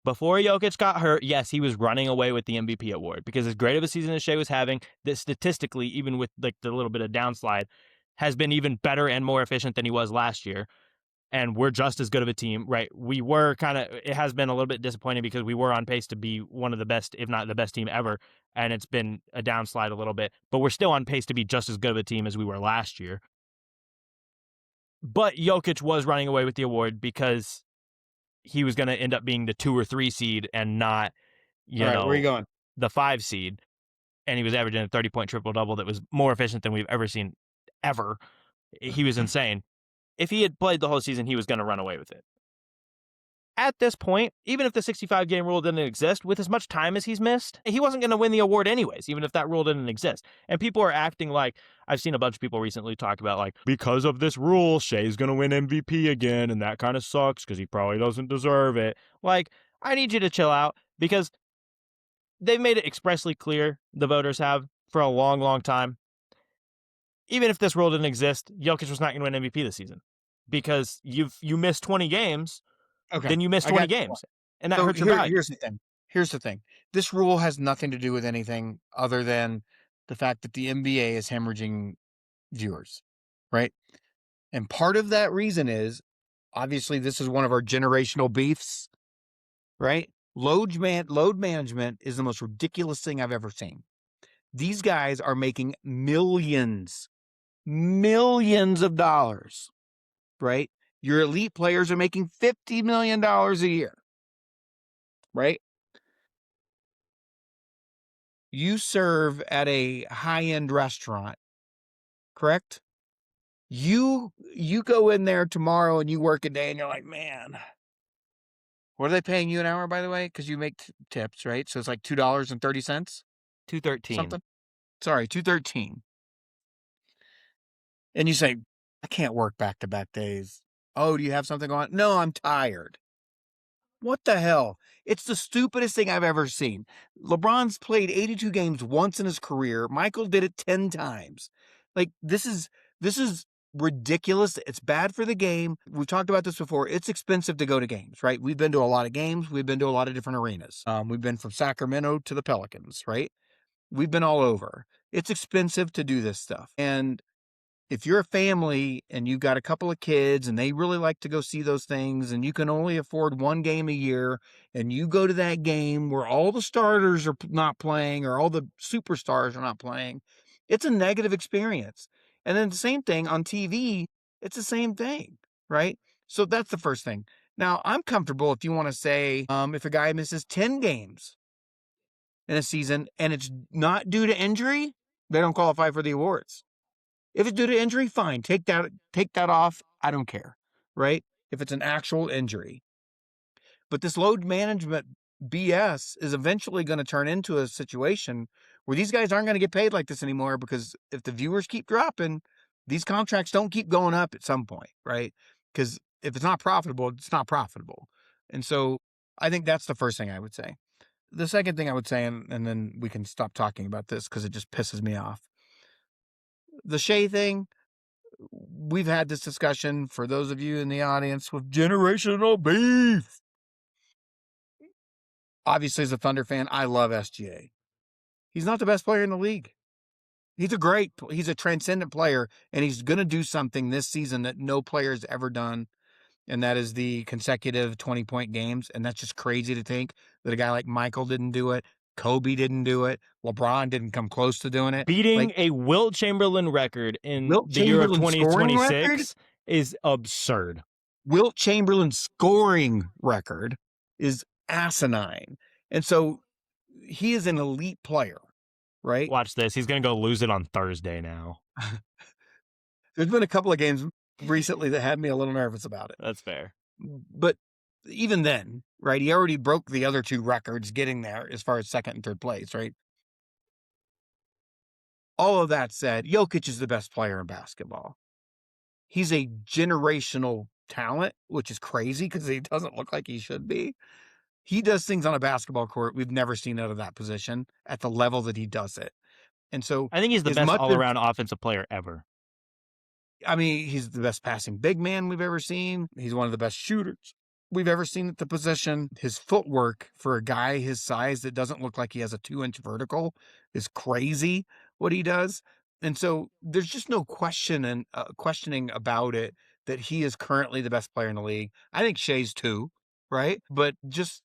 S1: Before Jokic got hurt, yes, he was running away with the MVP award because as great of a season as Shea was having, that statistically, even with like the little bit of downslide, has been even better and more efficient than he was last year. And we're just as good of a team, right? We were it has been a little bit disappointing because we were on pace to be one of the best, if not the best team ever. And it's been a downslide a little bit, but we're still on pace to be just as good of a team as we were last year. But Jokic was running away with the award because he was going to end up being the 2 or 3 seed and not,
S2: All right, where are you going?
S1: the 5 seed. And he was averaging a 30-point triple double that was more efficient than we've ever seen ever. He was insane. If he had played the whole season, he was going to run away with it. At this point, even if the 65 game rule didn't exist, with as much time as he's missed, he wasn't going to win the award anyways, even if that rule didn't exist. And people are acting like, I've seen a bunch of people recently talk about, like, because of this rule, Shea's going to win MVP again, and that kind of sucks because he probably doesn't deserve it. Like, I need you to chill out because they've made it expressly clear, the voters have, for a long, long time. Even if this rule didn't exist, Jokic was not going to win MVP this season because you missed 20 games.
S2: Okay,
S1: Then you missed
S2: I
S1: 20
S2: got you.
S1: games, and that
S2: So
S1: hurts your value.
S2: here's the thing. Here's the thing. This rule has nothing to do with anything other than the fact that the NBA is hemorrhaging viewers, right? And part of that reason is obviously this is one of our generational beefs, right? Load management is the most ridiculous thing I've ever seen. These guys are making millions of dollars, right? Your elite players are making $50 million a year, right? You serve at a high-end restaurant, correct? You go in there tomorrow and you work a day and you're like, man, what are they paying you an hour, by the way? Because you make tips, right? So it's like $2.30,
S1: 213.
S2: something. Sorry, 213. And you say, I can't work back-to-back days. Oh, do you have something on? No, I'm tired. What the hell? It's the stupidest thing I've ever seen. LeBron's played 82 games once in his career. Michael did it 10 times. Like this is ridiculous. It's bad for the game. We've talked about this before. It's expensive to go to games, right? We've been to a lot of games. We've been to a lot of different arenas. We've been from Sacramento to the Pelicans, right? We've been all over. It's expensive to do this stuff. And if you're a family and you've got a couple of kids and they really like to go see those things and you can only afford one game a year and you go to that game where all the starters are not playing or all the superstars are not playing, it's a negative experience. And then the same thing on TV, it's the same thing, right? So that's the first thing. Now, I'm comfortable if you want to say if a guy misses 10 games in a season and it's not due to injury, they don't qualify for the awards. If it's due to injury, fine. Take that off. I don't care, right? If it's an actual injury. But this load management BS is eventually going to turn into a situation where these guys aren't going to get paid like this anymore because if the viewers keep dropping, these contracts don't keep going up at some point, right? Because if it's not profitable, it's not profitable. And so I think that's the first thing I would say. The second thing I would say, and then we can stop talking about this because it just pisses me off. The Shea thing, we've had this discussion for those of you in the audience with generational beef. Obviously, as a Thunder fan, I love SGA. He's not the best player in the league. He's a transcendent player, and he's going to do something this season that no player's ever done, and that is the consecutive 20-point games. And that's just crazy to think that a guy like Michael didn't do it, Kobe didn't do it, LeBron didn't come close to doing it.
S1: Beating
S2: Like
S1: a Wilt Chamberlain record in
S2: Wilt
S1: the year of
S2: Chamberlain scoring record,
S1: 2026 is absurd.
S2: Wilt Chamberlain scoring record is asinine. And so he is an elite player, right?
S1: Watch this. He's going to go lose it on Thursday now.
S2: There's been a couple of games recently that had me a little nervous about it.
S1: That's fair.
S2: But even then, right, he already broke the other two records getting there as far as second and third place, right? All of that said, Jokic is the best player in basketball. He's a generational talent, which is crazy because he doesn't look like he should be. He does things on a basketball court we've never seen out of that position at the level that he does it. And so,
S1: I think he's the
S2: as
S1: best
S2: much as
S1: all-around offensive player ever.
S2: I mean, he's the best passing big man we've ever seen. He's one of the best shooters we've ever seen at the position. His footwork for a guy his size that doesn't look like he has a 2-inch vertical is crazy what he does. And so there's just no question and questioning about it that he is currently the best player in the league. I think Shea's too, right? But just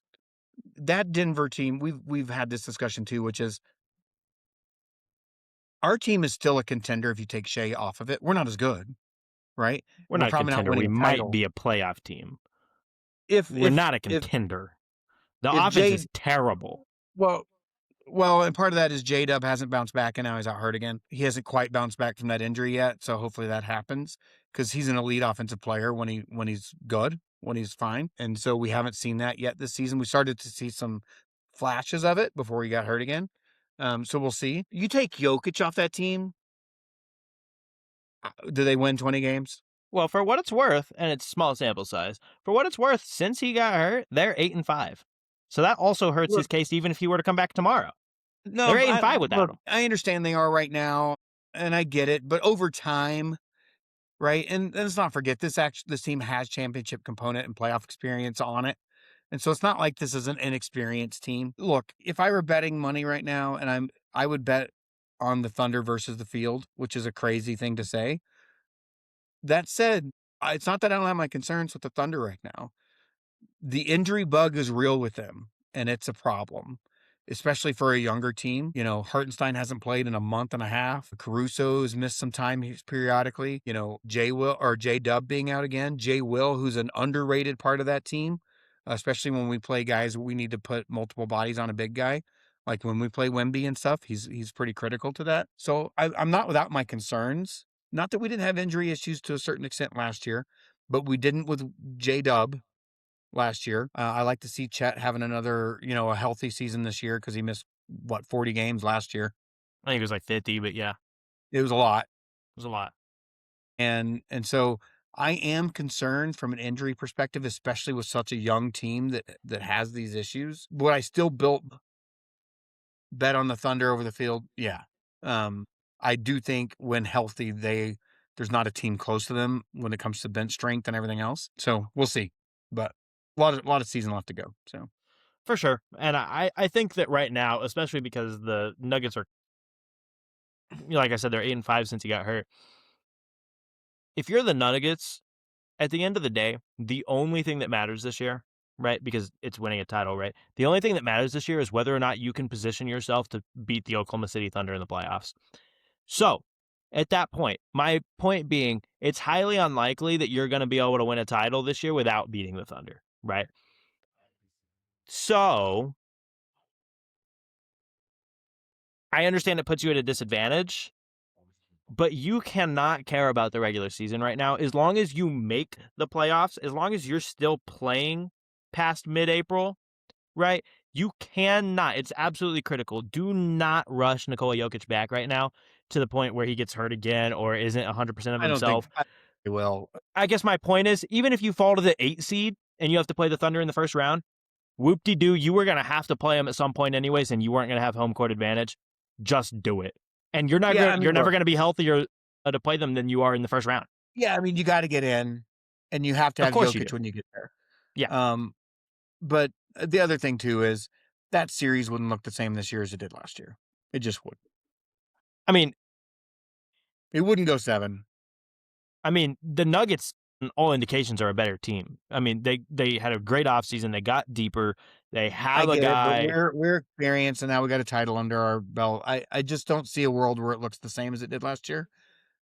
S2: that Denver team, we've had this discussion too, which is our team is still a contender if you take Shea off of it. We're not as good, right?
S1: We're
S2: We're
S1: not a
S2: probably not
S1: contender. We
S2: winning a
S1: might
S2: title.
S1: be a playoff team.
S2: If
S1: We're not a
S2: if
S1: contender. The
S2: if
S1: offense
S2: Jay
S1: is terrible.
S2: well well, and part of that is J-Dub hasn't bounced back and now he's out hurt again. He hasn't quite bounced back from that injury yet, so hopefully that happens because he's an elite offensive player when he's good, when he's fine. And so we haven't seen that yet this season. We started to see some flashes of it before he got hurt again. So we'll see. You take Jokic off that team, do they win 20 games?
S1: Well, for what it's worth, and it's small sample size, for what it's worth, since he got hurt, they're 8-5. So that also hurts his
S2: Look,
S1: case even if he were to come back tomorrow.
S2: no,
S1: They're 8-5 without
S2: look,
S1: him.
S2: I understand they are right now, and I get it, but over time, right? And let's not forget this team has championship component and playoff experience on it. And so it's not like this is an inexperienced team. Look, if I were betting money right now and I would bet on the Thunder versus the field, which is a crazy thing to say. That said, it's not that I don't have my concerns with the Thunder right now. The injury bug is real with them, and it's a problem, especially for a younger team. You know, Hartenstein hasn't played in a month and a half. Caruso's missed some time periodically. You know, J Dub being out again. Jay Will, who's an underrated part of that team, especially when we play guys we need to put multiple bodies on a big guy. Like when we play Wemby and stuff, he's pretty critical to that. So I'm not without my concerns. Not that we didn't have injury issues to a certain extent last year, but we didn't with J Dub last year. I like to see Chet having another, a healthy season this year because he missed 40 games last year.
S1: I think it was like 50, but yeah,
S2: It was a lot.
S1: it was a lot.
S2: And so I am concerned from an injury perspective, especially with such a young team that has these issues. Would I still bet on the Thunder over the field? Yeah. I do think when healthy, there's not a team close to them when it comes to bench strength and everything else. So we'll see. But a lot of season left to go. So
S1: For sure. And I think that right now, especially because the Nuggets are, like I said, they're 8-5 since he got hurt. If you're the Nuggets, at the end of the day, the only thing that matters this year, right? Because it's winning a title, right? The only thing that matters this year is whether or not you can position yourself to beat the Oklahoma City Thunder in the playoffs. So, at that point, my point being, it's highly unlikely that you're going to be able to win a title this year without beating the Thunder, right? So, I understand it puts you at a disadvantage, but you cannot care about the regular season right now. As long as you make the playoffs, as long as you're still playing past mid-April, right? You cannot. It's absolutely critical. Do not rush Nikola Jokic back right now to the point where he gets hurt again or isn't 100% of
S2: I don't think
S1: himself.
S2: they will.
S1: I guess my point is, even if you fall to the 8 seed and you have to play the Thunder in the first round, whoop-de-doo, you were going to have to play them at some point anyways, and you weren't going to have home court advantage. Just do it. And you're not you're never going to be healthier to play them than you are in the first round.
S2: Yeah, I mean, you got to get in, and you have to
S1: Of
S2: have
S1: course you
S2: Jokic
S1: do.
S2: when you get there.
S1: Yeah.
S2: But the other thing too is that series wouldn't look the same this year as it did last year. It just would.
S1: I mean,
S2: It wouldn't go 7.
S1: I mean, the Nuggets, all indications are a better team. I mean, they had a great offseason. They got deeper. They
S2: I
S1: have a
S2: get it, but
S1: guy.
S2: we're experienced, and now we got a title under our belt. I just don't see a world where it looks the same as it did last year,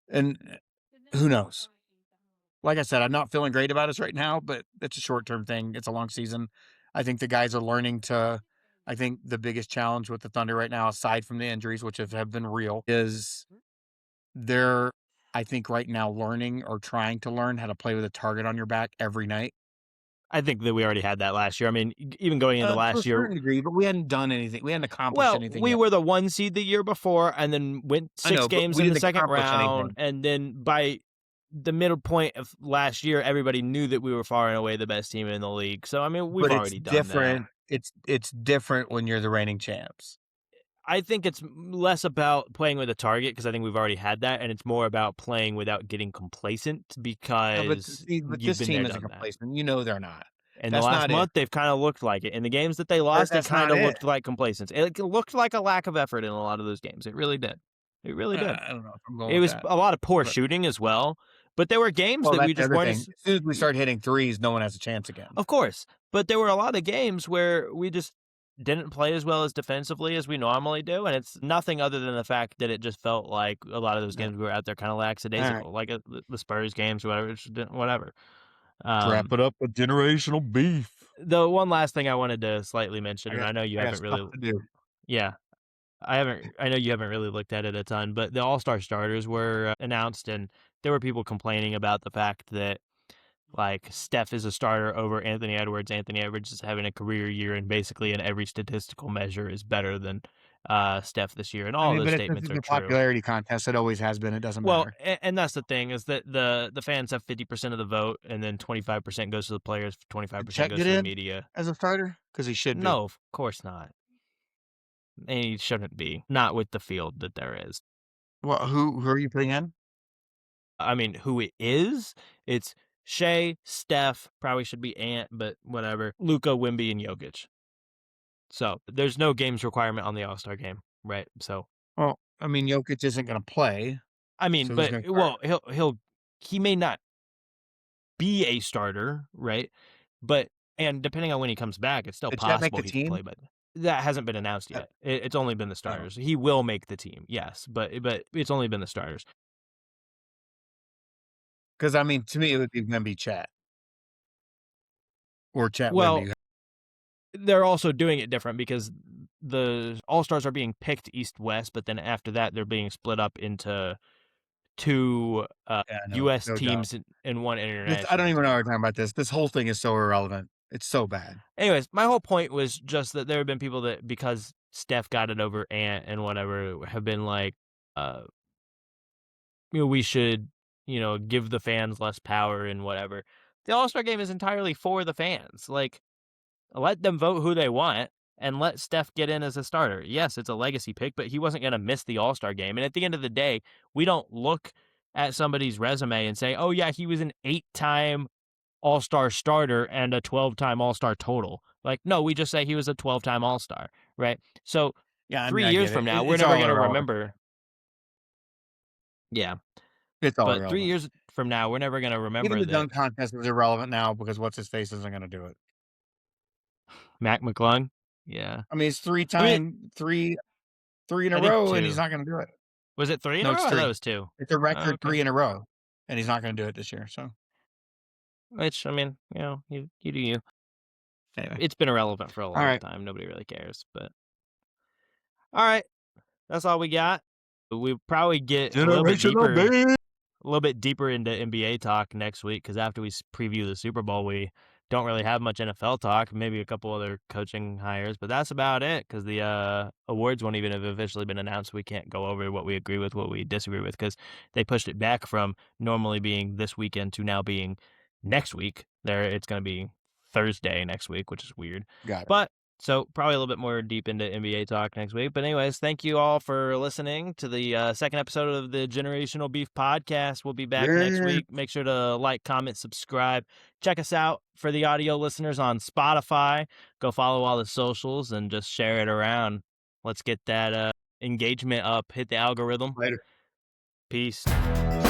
S2: and who knows? Like I said, I'm not feeling great about us right now, but it's a short-term thing. It's a long season. I think the guys are learning to I think the biggest challenge with the Thunder right now, aside from the injuries, which have been real, is they're, I think, right now learning or trying to learn how to play with a target on your back every night.
S1: I think that we already had that last year. I mean, even going into
S2: To a
S1: last year,
S2: certain degree, but we hadn't done anything. We hadn't accomplished
S1: well,
S2: anything
S1: we
S2: yet.
S1: were the 1 seed the year before and then went
S2: I
S1: 6
S2: know, but
S1: games
S2: we
S1: in the
S2: didn't
S1: second
S2: accomplish
S1: round,
S2: anything.
S1: and then by the middle point of last year, everybody knew that we were far and away the best team in the league. So, I mean, we've
S2: But it's
S1: already done that.
S2: different. It's different when you're the reigning champs.
S1: I think it's less about playing with a target because I think we've already had that, and it's more about playing without getting complacent
S2: But
S1: because
S2: see, but
S1: you've
S2: this
S1: been there,
S2: team isn't
S1: done that.
S2: complacent. You know they're not.
S1: In the
S2: That's
S1: last
S2: not it.
S1: month, they've kind of looked like it. In the games that they lost, it
S2: That's
S1: kind
S2: not
S1: of
S2: it.
S1: looked like complacency. It looked like a lack of effort in a lot of those games. It really did. It really did.
S2: I don't know if I'm going
S1: It
S2: with
S1: was
S2: that.
S1: a lot of poor
S2: But
S1: shooting as well, but there were games
S2: well,
S1: that
S2: that's
S1: we
S2: the
S1: just
S2: other
S1: weren't
S2: thing.
S1: as
S2: As soon as we start hitting threes, no one has a chance again.
S1: of course, but there were a lot of games where we just didn't play as well as defensively as we normally do, and it's nothing other than the fact that it just felt like a lot of those
S2: No.
S1: games we were out there kinda
S2: All right.
S1: lackadaisical, like, the Spurs games, whatever, it just didn't whatever.
S2: Wrap
S1: Um,
S2: it up with generational beef.
S1: the one last thing I wanted to slightly mention, and I know you
S2: I got
S1: haven't
S2: stuff
S1: really
S2: to do.
S1: yeah, I know you haven't really looked at it a ton, but the All-Star starters were, announced, and there were people complaining about the fact that like Steph is a starter over Anthony Edwards. Anthony Edwards is having a career year and basically in every statistical measure is better than Steph this year. And
S2: I
S1: all
S2: mean,
S1: those
S2: but this
S1: statements
S2: is
S1: are
S2: a
S1: true.
S2: popularity contest. It always has been. It doesn't
S1: Well,
S2: matter.
S1: and that's the thing is that the fans have 50% of the vote, and then 25% goes to the players,
S2: Did
S1: 25%
S2: Chet
S1: goes
S2: get
S1: to the
S2: in
S1: media.
S2: as a starter? Because he should be.
S1: No, of course not. And he shouldn't be. Not with the field that there is.
S2: Well, who are you putting in?
S1: I mean, who it is? It's Shea, Steph, probably should be Ant, but whatever. Luca, Wimby, and Jokic. So, there's no games requirement on the All-Star game, right? So,
S2: Well, I mean, Jokic isn't going to play,
S1: I mean,
S2: so who's
S1: but
S2: going to start?
S1: well, he may not be a starter, right? But and depending on when he comes back, it's still
S2: Did Chet make
S1: possible
S2: the
S1: he could play,
S2: team?
S1: but that hasn't been announced
S2: Uh,
S1: yet. It's only been the
S2: Oh,
S1: starters. He will make the team, yes, but it's only been the starters.
S2: because I mean, to me, it would be going to be Chet or Chet
S1: Well,
S2: Wimby.
S1: they're also doing it different because the All-Stars are being picked East-West, but then after that, they're being split up into 2,
S2: Yeah,
S1: US
S2: no doubt.
S1: teams and 1
S2: I don't
S1: international
S2: even know how
S1: team.
S2: we're talking about this. This whole thing is so irrelevant. It's so bad.
S1: Anyways, my whole point was just that there have been people that because Steph got it over Ant and whatever have been like, uh, we should, give the fans less power and whatever. The All-Star game is entirely for the fans. Like, let them vote who they want and let Steph get in as a starter. Yes, it's a legacy pick, but he wasn't going to miss the All-Star game. And at the end of the day, we don't look at somebody's resume and say, "Oh yeah, he was an 8-time All-Star starter and a 12-time All-Star total." Like, no, we just say he was a 12-time All-Star, right? So
S2: Yeah, I mean,
S1: 3
S2: I
S1: years
S2: get
S1: from
S2: it.
S1: now, we're
S2: It's
S1: never
S2: all
S1: going to
S2: irrelevant.
S1: remember. Yeah,
S2: It's all
S1: but 3
S2: irrelevant.
S1: years from now, we're never going to
S2: Even
S1: remember
S2: the
S1: that
S2: dunk contest is irrelevant now because what's his face isn't going to do it.
S1: Mac McClung. Yeah.
S2: I mean, it's
S1: I mean,
S2: three in a
S1: I think
S2: row, and he's
S1: 2.
S2: not going to do it.
S1: Was it 3 in
S2: No,
S1: a row?
S2: it's
S1: I thought it
S2: 3.
S1: was 2.
S2: It's a
S1: Oh,
S2: record
S1: okay.
S2: 3 in a row, and he's not going to do it this year. So
S1: Which, I mean, you do you.
S2: anyway,
S1: It's been irrelevant for a
S2: all
S1: long
S2: right,
S1: time. Nobody really cares, but all right. That's all we got. We probably get
S2: generational beef.
S1: a little bit deeper into NBA talk next week because after we preview the Super Bowl, we don't really have much NFL talk. Maybe a couple other coaching hires, but that's about it because the awards won't even have officially been announced. We can't go over what we agree with, what we disagree with, because they pushed it back from normally being this weekend to now being next week. It's going to be Thursday next week, which is weird,
S2: Got it.
S1: but. So probably a little bit more deep into NBA talk next week. But anyways, thank you all for listening to the second episode of the Generational Beef podcast. We'll be back next
S2: Yeah,
S1: week. Make sure to like, comment, subscribe. Check us out for the audio listeners on Spotify. Go follow all the socials and just share it around. Let's get that engagement up. Hit the algorithm.
S2: later.
S1: Peace.